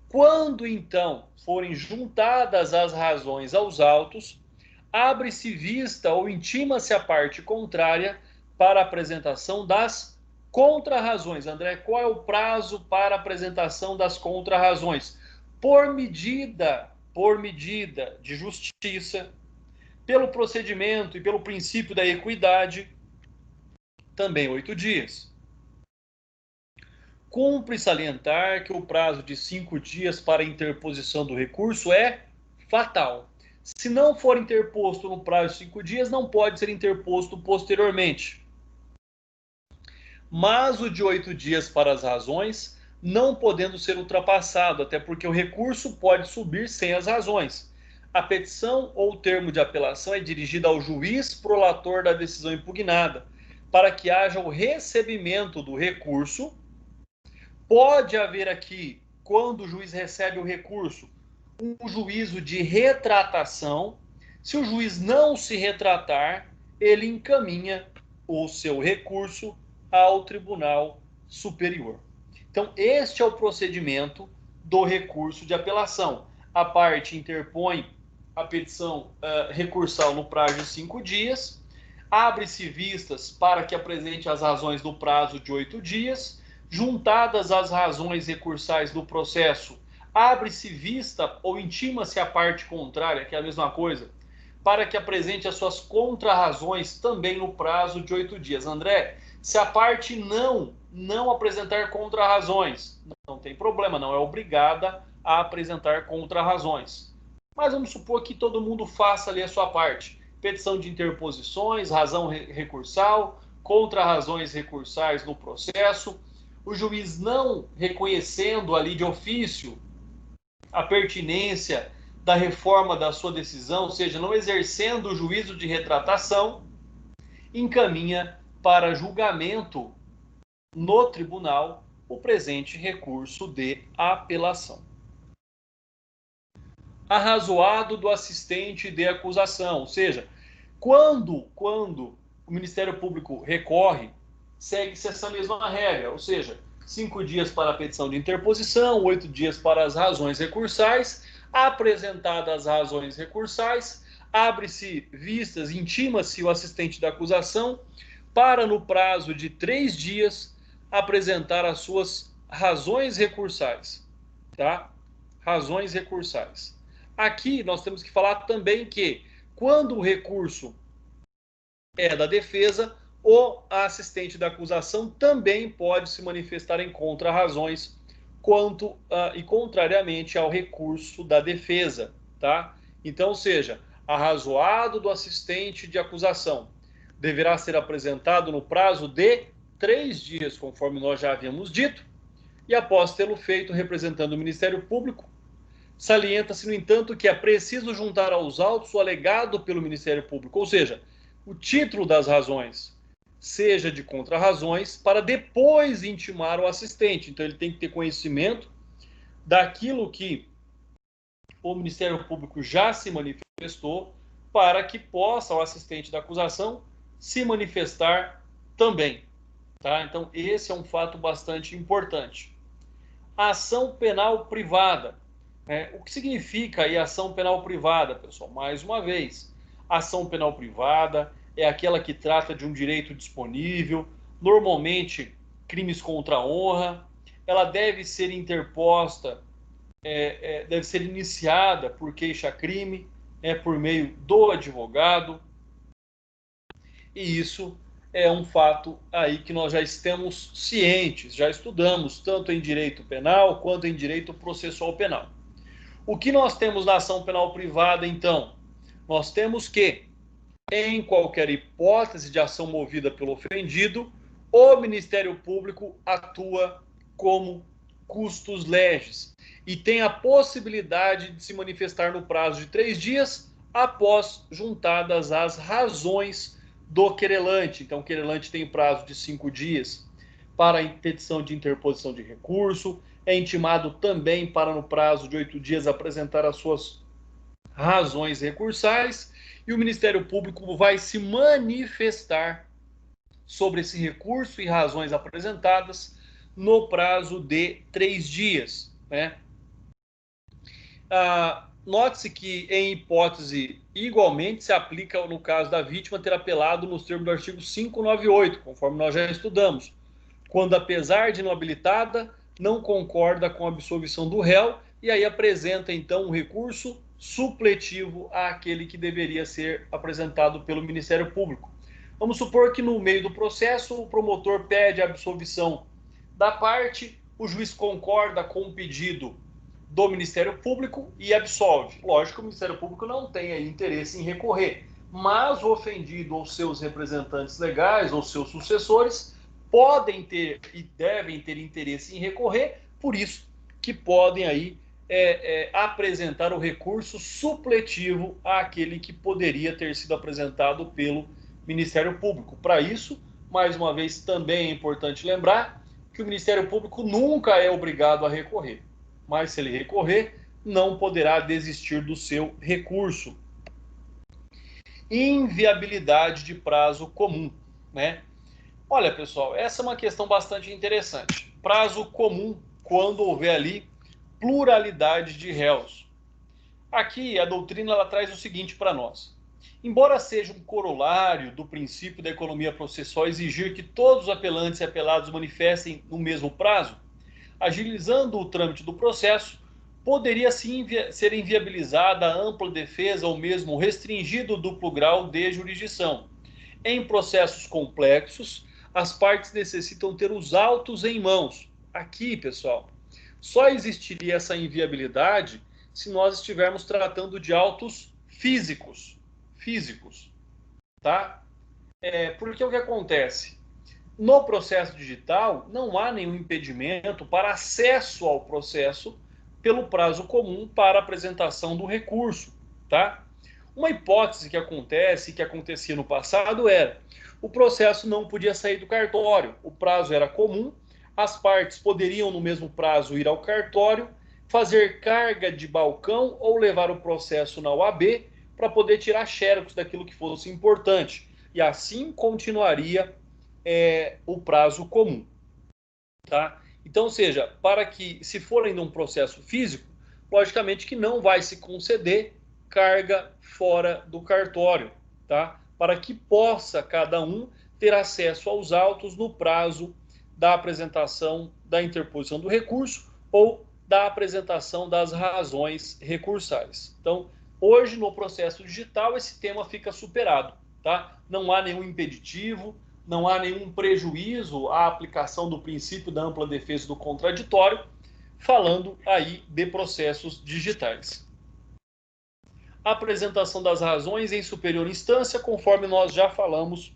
Quando, então, forem juntadas as razões aos autos, abre-se vista ou intima-se a parte contrária para a apresentação das contrarrazões. André, qual é o prazo para a apresentação das contrarrazões? por medida de justiça, pelo procedimento e pelo princípio da equidade, também 8 dias. Cumpre salientar que o prazo de 5 dias para interposição do recurso é fatal. Se não for interposto no prazo de 5 dias, não pode ser interposto posteriormente. Mas o de 8 dias para as razões, não podendo ser ultrapassado, até porque o recurso pode subir sem as razões. A petição ou termo de apelação é dirigida ao juiz prolator da decisão impugnada, para que haja o recebimento do recurso. Pode haver aqui, quando o juiz recebe o recurso, um juízo de retratação. Se o juiz não se retratar, ele encaminha o seu recurso ao Tribunal Superior. Então, este é o procedimento do recurso de apelação. A parte interpõe a petição recursal no prazo de 5 dias, abre-se vistas para que apresente as razões do prazo de 8 dias, juntadas as razões recursais do processo, abre-se vista ou intima-se a parte contrária, que é a mesma coisa, para que apresente as suas contrarrazões também no prazo de 8 dias. André, se a parte não apresentar contrarrazões, não tem problema, não é obrigada a apresentar contrarrazões. Mas vamos supor que todo mundo faça ali a sua parte. Petição de interposições, razão recursal, contrarrazões recursais no processo. O juiz não reconhecendo ali de ofício a pertinência da reforma da sua decisão, ou seja, não exercendo o juízo de retratação, encaminha para julgamento no tribunal o presente recurso de apelação. Arrazoado do assistente de acusação, ou seja, quando o Ministério Público recorre, segue-se essa mesma regra, ou seja, 5 dias para a petição de interposição, 8 dias para as razões recursais. Apresentadas as razões recursais, abre-se vistas, intima-se o assistente da acusação para, no prazo de 3 dias, apresentar as suas razões recursais, tá? Razões recursais. Aqui nós temos que falar também que, quando o recurso é da defesa, o assistente da acusação também pode se manifestar em contrarrazões quanto e contrariamente ao recurso da defesa, tá? Então, ou seja, arrazoado do assistente de acusação deverá ser apresentado no prazo de 3 dias, conforme nós já havíamos dito, e após tê-lo feito representando o Ministério Público, salienta-se, no entanto, que é preciso juntar aos autos o alegado pelo Ministério Público, ou seja, o título das razões, seja de contrarrazões, para depois intimar o assistente. Então, ele tem que ter conhecimento daquilo que o Ministério Público já se manifestou, para que possa o assistente da acusação se manifestar também. Tá? Então, esse é um fato bastante importante. A ação penal privada. O que significa aí ação penal privada, pessoal? Mais uma vez, ação penal privada é aquela que trata de um direito disponível, normalmente crimes contra a honra. Ela deve ser interposta, deve ser iniciada por queixa-crime, por meio do advogado. E isso é um fato aí que nós já estamos cientes, já estudamos tanto em direito penal quanto em direito processual penal. O que nós temos na ação penal privada, então? Nós temos que, em qualquer hipótese de ação movida pelo ofendido, o Ministério Público atua como custos legis e tem a possibilidade de se manifestar no prazo de 3 dias após juntadas as razões do querelante. Então, o querelante tem prazo de 5 dias para a petição de interposição de recurso, é intimado também para, no prazo de 8 dias, apresentar as suas razões recursais, e o Ministério Público vai se manifestar sobre esse recurso e razões apresentadas no prazo de 3 dias. Né? Note-se que, em hipótese igualmente, se aplica no caso da vítima ter apelado nos termos do artigo 598, conforme nós já estudamos, quando, apesar de não habilitada, não concorda com a absolvição do réu, e aí apresenta então um recurso supletivo àquele que deveria ser apresentado pelo Ministério Público. Vamos supor que no meio do processo o promotor pede a absolvição da parte, o juiz concorda com o pedido do Ministério Público e absolve. Lógico que o Ministério Público não tem aí interesse em recorrer, mas o ofendido ou seus representantes legais ou seus sucessores podem ter e devem ter interesse em recorrer, por isso que podem aí apresentar o recurso supletivo àquele que poderia ter sido apresentado pelo Ministério Público. Para isso, mais uma vez, também é importante lembrar que o Ministério Público nunca é obrigado a recorrer, mas se ele recorrer, não poderá desistir do seu recurso. Inviabilidade de prazo comum, né? Olha, pessoal, essa é uma questão bastante interessante. Prazo comum quando houver ali pluralidade de réus. Aqui a doutrina ela traz o seguinte para nós. Embora seja um corolário do princípio da economia processual exigir que todos os apelantes e apelados manifestem no mesmo prazo, agilizando o trâmite do processo, poderia sim ser inviabilizada a ampla defesa ou mesmo restringido o duplo grau de jurisdição. Em processos complexos, as partes necessitam ter os autos em mãos. Aqui, pessoal, só existiria essa inviabilidade se nós estivermos tratando de autos físicos, tá? Porque o que acontece? No processo digital, não há nenhum impedimento para acesso ao processo pelo prazo comum para apresentação do recurso, tá? Uma hipótese que acontece, que acontecia no passado, era o processo não podia sair do cartório, o prazo era comum, as partes poderiam no mesmo prazo ir ao cartório, fazer carga de balcão ou levar o processo na OAB para poder tirar xerox daquilo que fosse importante. E assim continuaria o prazo comum, tá? Então, ou seja, para que, se for ainda um processo físico, logicamente que não vai se conceder carga fora do cartório, tá? Para que possa cada um ter acesso aos autos no prazo da apresentação da interposição do recurso ou da apresentação das razões recursais. Então, hoje no processo digital esse tema fica superado, tá? Não há nenhum impeditivo, não há nenhum prejuízo à aplicação do princípio da ampla defesa do contraditório, falando aí de processos digitais. Apresentação das razões em superior instância, conforme nós já falamos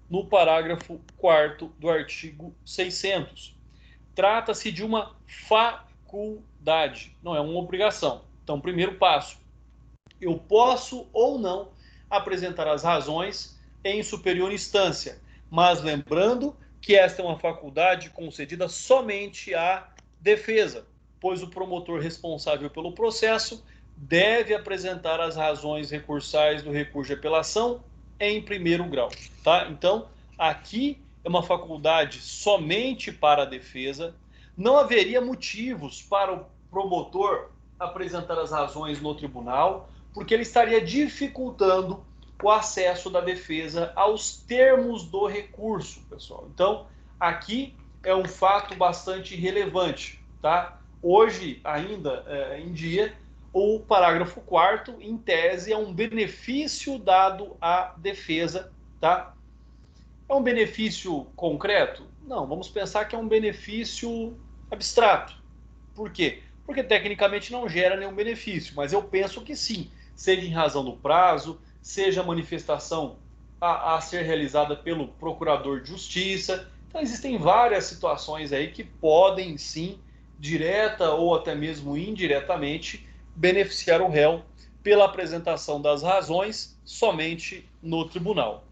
no parágrafo 4º do artigo 600. Trata-se de uma faculdade, não é uma obrigação. Então, primeiro passo, eu posso ou não apresentar as razões em superior instância, mas lembrando que esta é uma faculdade concedida somente à defesa, pois o promotor responsável pelo processo deve apresentar as razões recursais do recurso de apelação em primeiro grau, tá? Então, aqui é uma faculdade somente para a defesa, não haveria motivos para o promotor apresentar as razões no tribunal, porque ele estaria dificultando o acesso da defesa aos termos do recurso, pessoal. Então, aqui é um fato bastante relevante, tá? Hoje, ainda em dia, o parágrafo 4º, em tese, é um benefício dado à defesa, tá? É um benefício concreto? Não, vamos pensar que é um benefício abstrato. Por quê? Porque tecnicamente não gera nenhum benefício, mas eu penso que sim, seja em razão do prazo, seja a manifestação a ser realizada pelo procurador de justiça. Então existem várias situações aí que podem sim, direta ou até mesmo indiretamente, beneficiar o réu pela apresentação das razões somente no tribunal.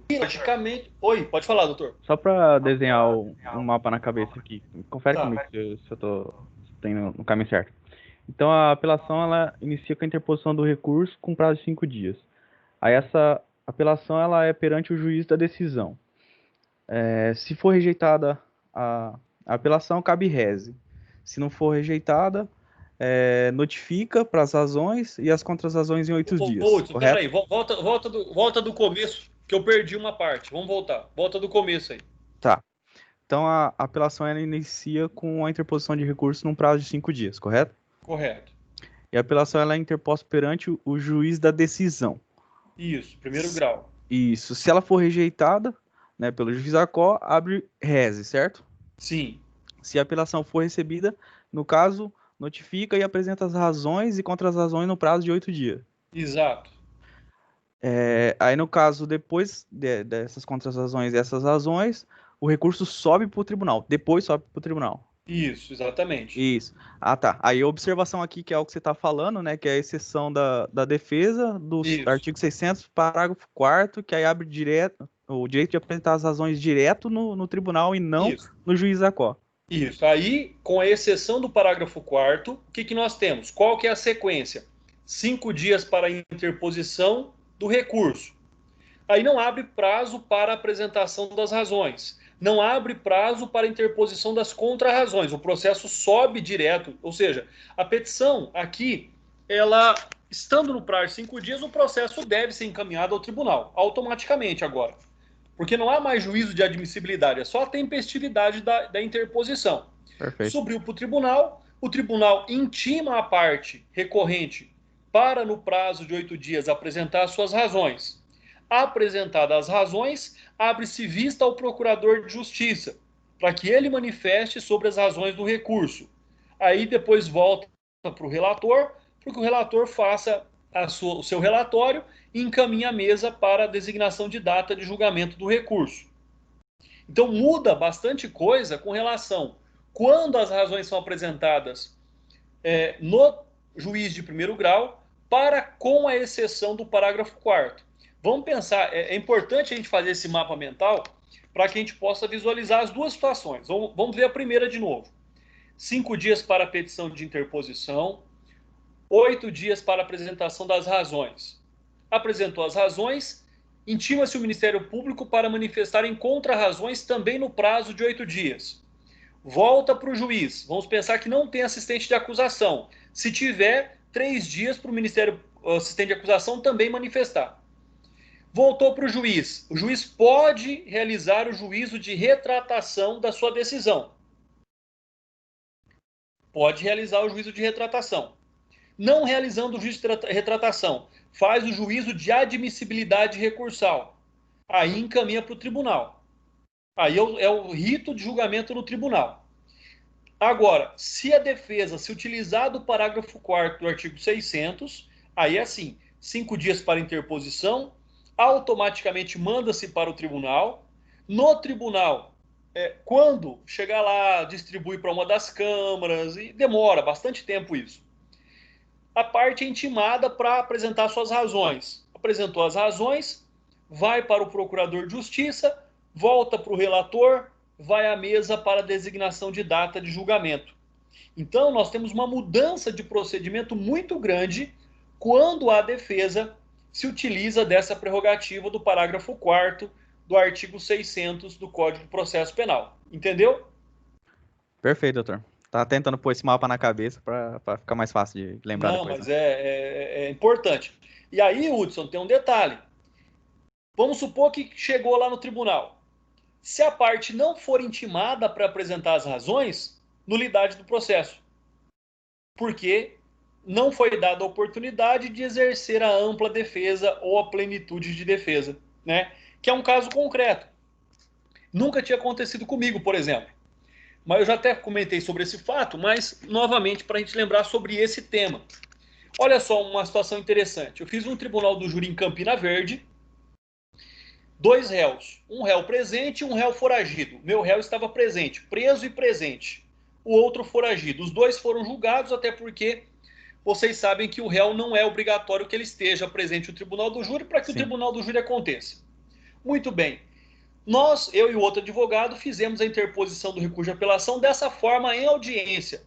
Praticamente... Oi, pode falar, doutor. Só para desenhar um mapa na cabeça aqui, confere comigo se eu tô no caminho certo. Então a apelação ela inicia com a interposição do recurso com prazo de 5 dias. Aí essa apelação ela é perante o juiz da decisão. Se for rejeitada a apelação, cabe reze. Se não for rejeitada, notifica para as razões e as contrarrazões em 8 dias. Peraí, volta do começo, que eu perdi uma parte. Vamos voltar. Volta do começo aí. Tá. Então a apelação ela inicia com a interposição de recurso num prazo de 5 dias, correto? Correto. E a apelação ela é interposta perante o juiz da decisão. Isso, primeiro grau. Isso. Se ela for rejeitada, né, pelo juiz da CO, abre reze, certo? Sim. Se a apelação for recebida, no caso, notifica e apresenta as razões e contra-razões no prazo de 8 dias. Exato. Aí, no caso, depois dessas contra-razões e essas razões, o recurso sobe para o tribunal. Depois sobe para o tribunal. Isso, exatamente. Isso. Ah, tá. Aí a observação aqui, que é o que você está falando, né? Que é a exceção da defesa do Isso. artigo 600, parágrafo 4º, que aí abre direto o direito de apresentar as razões direto no tribunal e não Isso. no juiz da CO. Isso. Aí, com a exceção do parágrafo 4º, o que nós temos? Qual que é a sequência? 5 dias para a interposição do recurso. Aí não abre prazo para a apresentação das razões. Não abre prazo para a interposição das contrarrazões. O processo sobe direto. Ou seja, a petição aqui, ela, estando no prazo de 5 dias, o processo deve ser encaminhado ao tribunal, automaticamente agora. Porque não há mais juízo de admissibilidade, é só a tempestividade da interposição. Perfeito. Subiu para o tribunal intima a parte recorrente para, no prazo de 8 dias, apresentar suas razões. Apresentadas as razões, abre-se vista ao procurador de justiça, para que ele manifeste sobre as razões do recurso. Aí depois volta para o relator, para que o relator faça o seu relatório e encaminhe a mesa para a designação de data de julgamento do recurso. Então muda bastante coisa com relação quando as razões são apresentadas no juiz de primeiro grau, para com a exceção do parágrafo 4º. Vamos pensar, é importante a gente fazer esse mapa mental para que a gente possa visualizar as duas situações. Vamos ver a primeira de novo. 5 dias para a petição de interposição, 8 dias para a apresentação das razões. Apresentou as razões, intima-se o Ministério Público para manifestar em contra-razões também no prazo de 8 dias. Volta para o juiz. Vamos pensar que não tem assistente de acusação. Se tiver, 3 dias para o Ministério Assistente de Acusação também manifestar. Voltou para o juiz. O juiz pode realizar o juízo de retratação da sua decisão. Pode realizar o juízo de retratação. Não realizando o juízo de retratação, faz o juízo de admissibilidade recursal. Aí encaminha para o tribunal. Aí é o rito de julgamento no tribunal. Agora, se a defesa se utilizar do parágrafo 4º do artigo 600, aí é assim, 5 dias para interposição, automaticamente manda-se para o tribunal. No tribunal, quando chegar lá, distribui para uma das câmaras, e demora bastante tempo isso. A parte é intimada para apresentar suas razões. Apresentou as razões, vai para o procurador de justiça, volta para o relator, vai à mesa para a designação de data de julgamento. Então, nós temos uma mudança de procedimento muito grande quando a defesa se utiliza dessa prerrogativa do parágrafo 4º do artigo 600 do Código de Processo Penal. Entendeu? Perfeito, doutor. Tá tentando pôr esse mapa na cabeça para ficar mais fácil de lembrar Não, depois. mas Né? é importante. E aí, Hudson, tem um detalhe. Vamos supor que chegou lá no tribunal. Se a parte não for intimada para apresentar as razões, nulidade do processo. Porque não foi dada a oportunidade de exercer a ampla defesa ou a plenitude de defesa, né? Que é um caso concreto. Nunca tinha acontecido comigo, por exemplo. Mas eu já até comentei sobre esse fato, mas novamente para a gente lembrar sobre esse tema. Olha só uma situação interessante. Eu fiz um tribunal do júri em Campina Verde, 2 réus, um réu presente e um réu foragido. Meu réu estava presente, preso e presente. O outro foragido. Os 2 foram julgados, até porque vocês sabem que o réu não é obrigatório que ele esteja presente no tribunal do júri para que Sim. o tribunal do júri aconteça. Muito bem. Nós, eu e o outro advogado, fizemos a interposição do recurso de apelação dessa forma em audiência.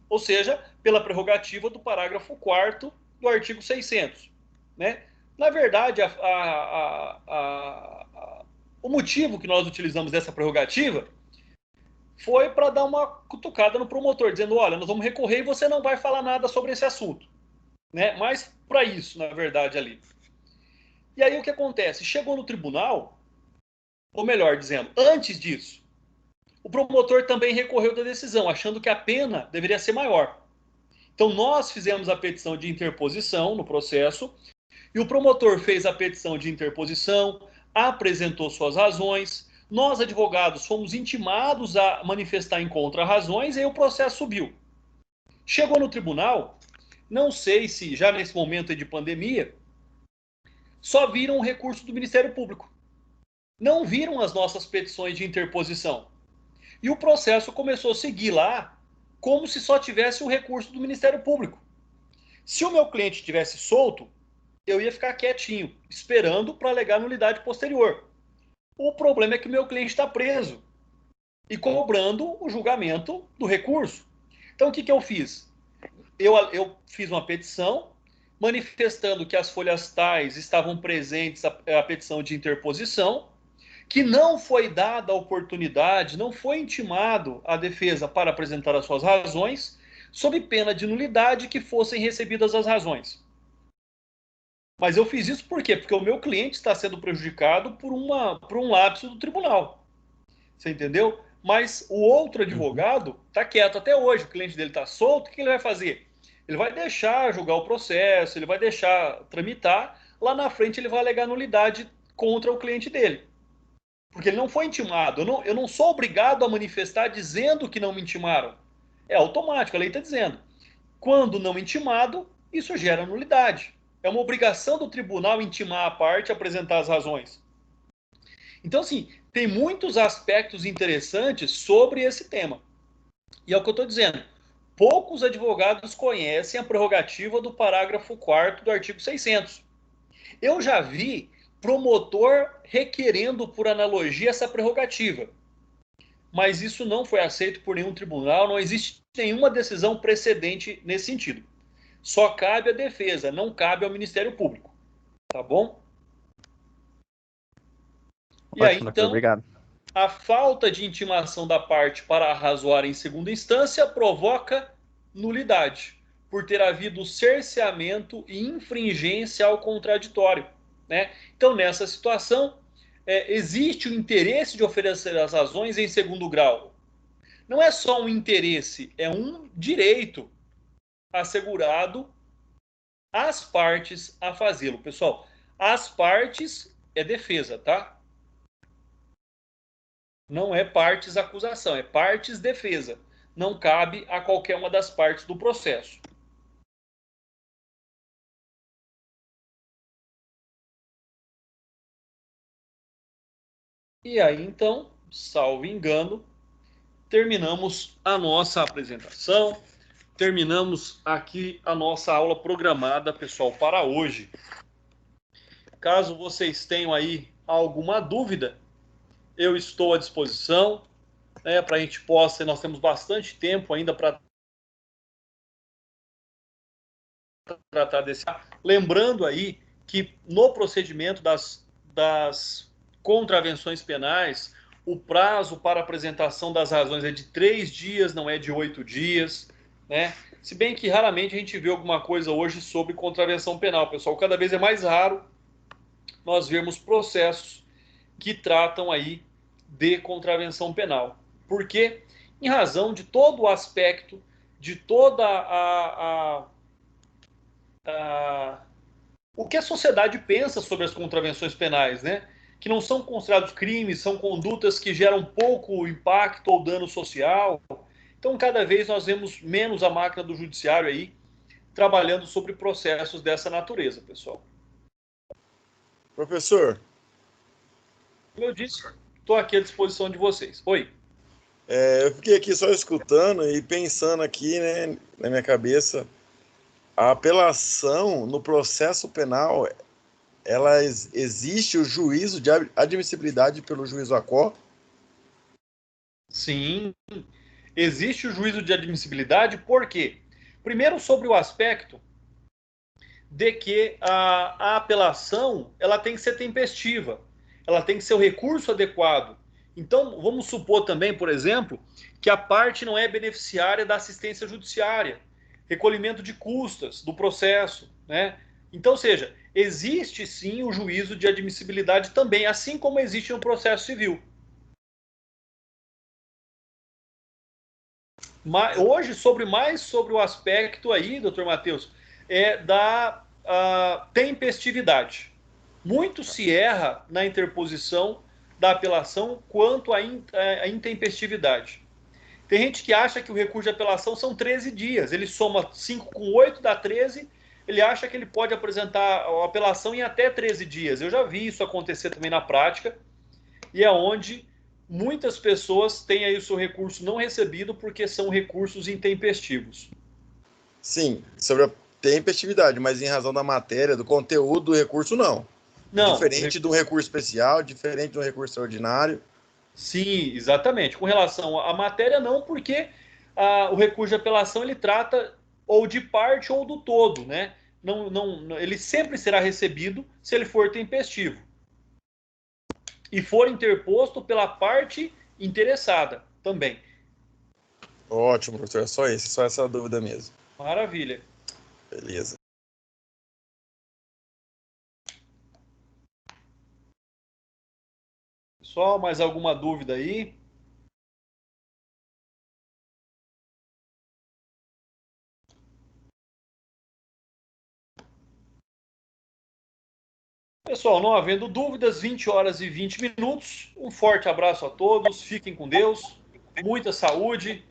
Ou seja, pela prerrogativa do parágrafo 4º do artigo 600. Né? Na verdade, o motivo que nós utilizamos dessa prerrogativa foi para dar uma cutucada no promotor, dizendo, olha, nós vamos recorrer e você não vai falar nada sobre esse assunto. Né? Mas para isso, na verdade, ali. E aí o que acontece? Chegou no tribunal, ou melhor dizendo, antes disso, o promotor também recorreu da decisão, achando que a pena deveria ser maior. Então, nós fizemos a petição de interposição no processo, e o promotor fez a petição de interposição, apresentou suas razões, nós, advogados, fomos intimados a manifestar em contra-razões, e aí o processo subiu. Chegou no tribunal, não sei se já nesse momento de pandemia, só viram o recurso do Ministério Público. Não viram as nossas petições de interposição. E o processo começou a seguir lá como se só tivesse o recurso do Ministério Público. Se o meu cliente tivesse solto, eu ia ficar quietinho, esperando para alegar nulidade posterior. O problema é que o meu cliente está preso e cobrando o julgamento do recurso. Então, o que eu fiz? Eu fiz uma petição manifestando que as folhas tais estavam presentes à petição de interposição, que não foi dada a oportunidade, não foi intimado a defesa para apresentar as suas razões, sob pena de nulidade que fossem recebidas as razões. Mas eu fiz isso por quê? Porque o meu cliente está sendo prejudicado por um lapso do tribunal. Você entendeu? Mas o outro advogado está quieto até hoje, o cliente dele está solto, o que ele vai fazer? Ele vai deixar julgar o processo, ele vai deixar tramitar, lá na frente ele vai alegar nulidade contra o cliente dele. Porque ele não foi intimado. Eu não sou obrigado a manifestar dizendo que não me intimaram. É automático, a lei está dizendo. Quando não intimado, isso gera nulidade. É uma obrigação do tribunal intimar a parte e apresentar as razões. Então, assim, tem muitos aspectos interessantes sobre esse tema. E é o que eu estou dizendo. Poucos advogados conhecem a prerrogativa do parágrafo 4º do artigo 600. Eu já vi promotor requerendo, por analogia, essa prerrogativa. Mas isso não foi aceito por nenhum tribunal, não existe nenhuma decisão precedente nesse sentido. Só cabe à defesa, não cabe ao Ministério Público. Tá bom? E aí, Ótimo, então, obrigado. a falta de intimação da parte para arrazoar em segunda instância provoca nulidade, por ter havido cerceamento e infringência ao contraditório. Né? Então, nessa situação, existe o interesse de oferecer as razões em segundo grau. Não é só um interesse, é um direito assegurado às partes a fazê-lo. Pessoal, as partes é defesa, tá? Não é partes acusação, é partes defesa. Não cabe a qualquer uma das partes do processo. E aí, então, salvo engano, terminamos a nossa apresentação, terminamos aqui a nossa aula programada, pessoal, para hoje. Caso vocês tenham aí alguma dúvida, eu estou à disposição, né, para a gente possa, nós temos bastante tempo ainda para tratar desse. Lembrando aí que no procedimento das contravenções penais, o prazo para apresentação das razões é de 3 dias, não é de 8 dias, né? Se bem que raramente a gente vê alguma coisa hoje sobre contravenção penal, pessoal. Cada vez é mais raro nós vermos processos que tratam aí de contravenção penal. Por quê? Em razão de todo o aspecto, de toda o que a sociedade pensa sobre as contravenções penais, né? Que não são considerados crimes, são condutas que geram pouco impacto ou dano social. Então, cada vez nós vemos menos a máquina do judiciário aí trabalhando sobre processos dessa natureza, pessoal. Professor, Como eu disse, estou aqui à disposição de vocês. Oi. eu fiquei aqui só escutando e pensando aqui, né, na minha cabeça, a apelação no processo penal, ela existe o juízo de admissibilidade pelo juízo ACO? Sim, existe o juízo de admissibilidade, por quê? Primeiro, sobre o aspecto de que a apelação ela tem que ser tempestiva, ela tem que ser o recurso adequado. Então, vamos supor também, por exemplo, que a parte não é beneficiária da assistência judiciária, recolhimento de custas do processo, né? Então, ou seja, existe sim o juízo de admissibilidade também, assim como existe no processo civil. hoje, mais sobre o aspecto aí, doutor Matheus, da tempestividade. Muito se erra na interposição da apelação quanto à intempestividade. Tem gente que acha que o recurso de apelação são 13 dias. Ele soma 5 com 8, dá 13. Ele acha que ele pode apresentar a apelação em até 13 dias. Eu já vi isso acontecer também na prática. E é onde muitas pessoas têm aí o seu recurso não recebido porque são recursos intempestivos. Sim, sobre a tempestividade, mas em razão da matéria, do conteúdo do recurso, não. Não. Diferente do recurso especial, diferente do recurso ordinário. Sim, exatamente. Com relação à matéria, não, porque o recurso de apelação ele trata ou de parte ou do todo, né? Ele sempre será recebido se ele for tempestivo e for interposto pela parte interessada também. Ótimo, professor. Só essa dúvida mesmo. Maravilha. Beleza. Só mais alguma dúvida aí? Pessoal, não havendo dúvidas, 20 horas e 20 minutos. Um forte abraço a todos, fiquem com Deus, muita saúde,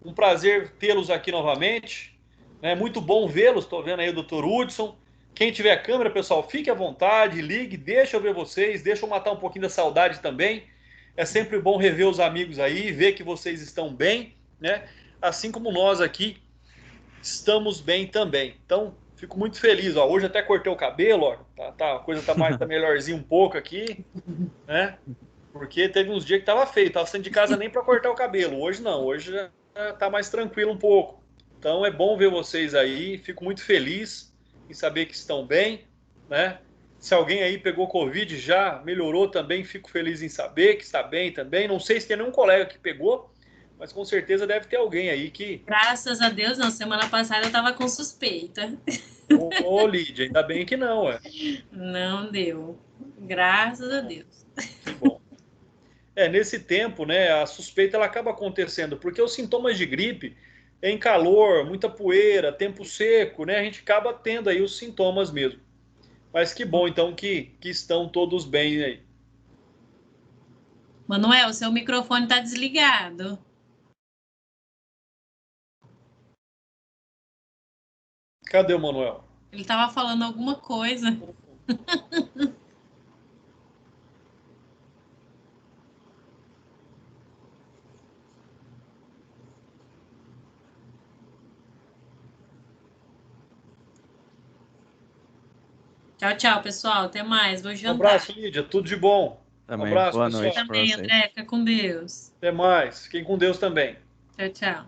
um prazer tê-los aqui novamente. É muito bom vê-los, estou vendo aí o Dr. Hudson. Quem tiver câmera, pessoal, fique à vontade, ligue, deixa eu ver vocês, deixa eu matar um pouquinho da saudade também. É sempre bom rever os amigos aí, ver que vocês estão bem, né? Assim como nós aqui estamos bem também. Então, fico muito feliz. Ó. Hoje até cortei o cabelo, ó. A coisa tá melhorzinha um pouco aqui, né? Porque teve uns dias que tava feio, tava saindo de casa nem para cortar o cabelo. Hoje não, hoje já tá mais tranquilo um pouco. Então é bom ver vocês aí, fico muito feliz em saber que estão bem, né? Se alguém aí pegou Covid, já melhorou também, fico feliz em saber que está bem também. Não sei se tem nenhum colega que pegou, mas com certeza deve ter alguém aí que... Graças a Deus, não. Semana passada eu tava com suspeita. Ô, Lídia, ainda bem que não, ué. Não deu. Graças a Deus. Que bom. Nesse tempo, né, a suspeita ela acaba acontecendo, porque os sintomas de gripe, em calor, muita poeira, tempo seco, né, a gente acaba tendo aí os sintomas mesmo. Mas que bom, então, que estão todos bem aí. Manuel, seu microfone tá desligado. Cadê o Manuel? Ele tava falando alguma coisa. Tchau, tchau, pessoal. Até mais. Vou Um jantar. abraço, Lídia. Tudo de bom. Também. Um abraço, Boa pessoal. noite pra Também, vocês. André. Fica com Deus. Até mais. Fiquem com Deus também. Tchau, tchau.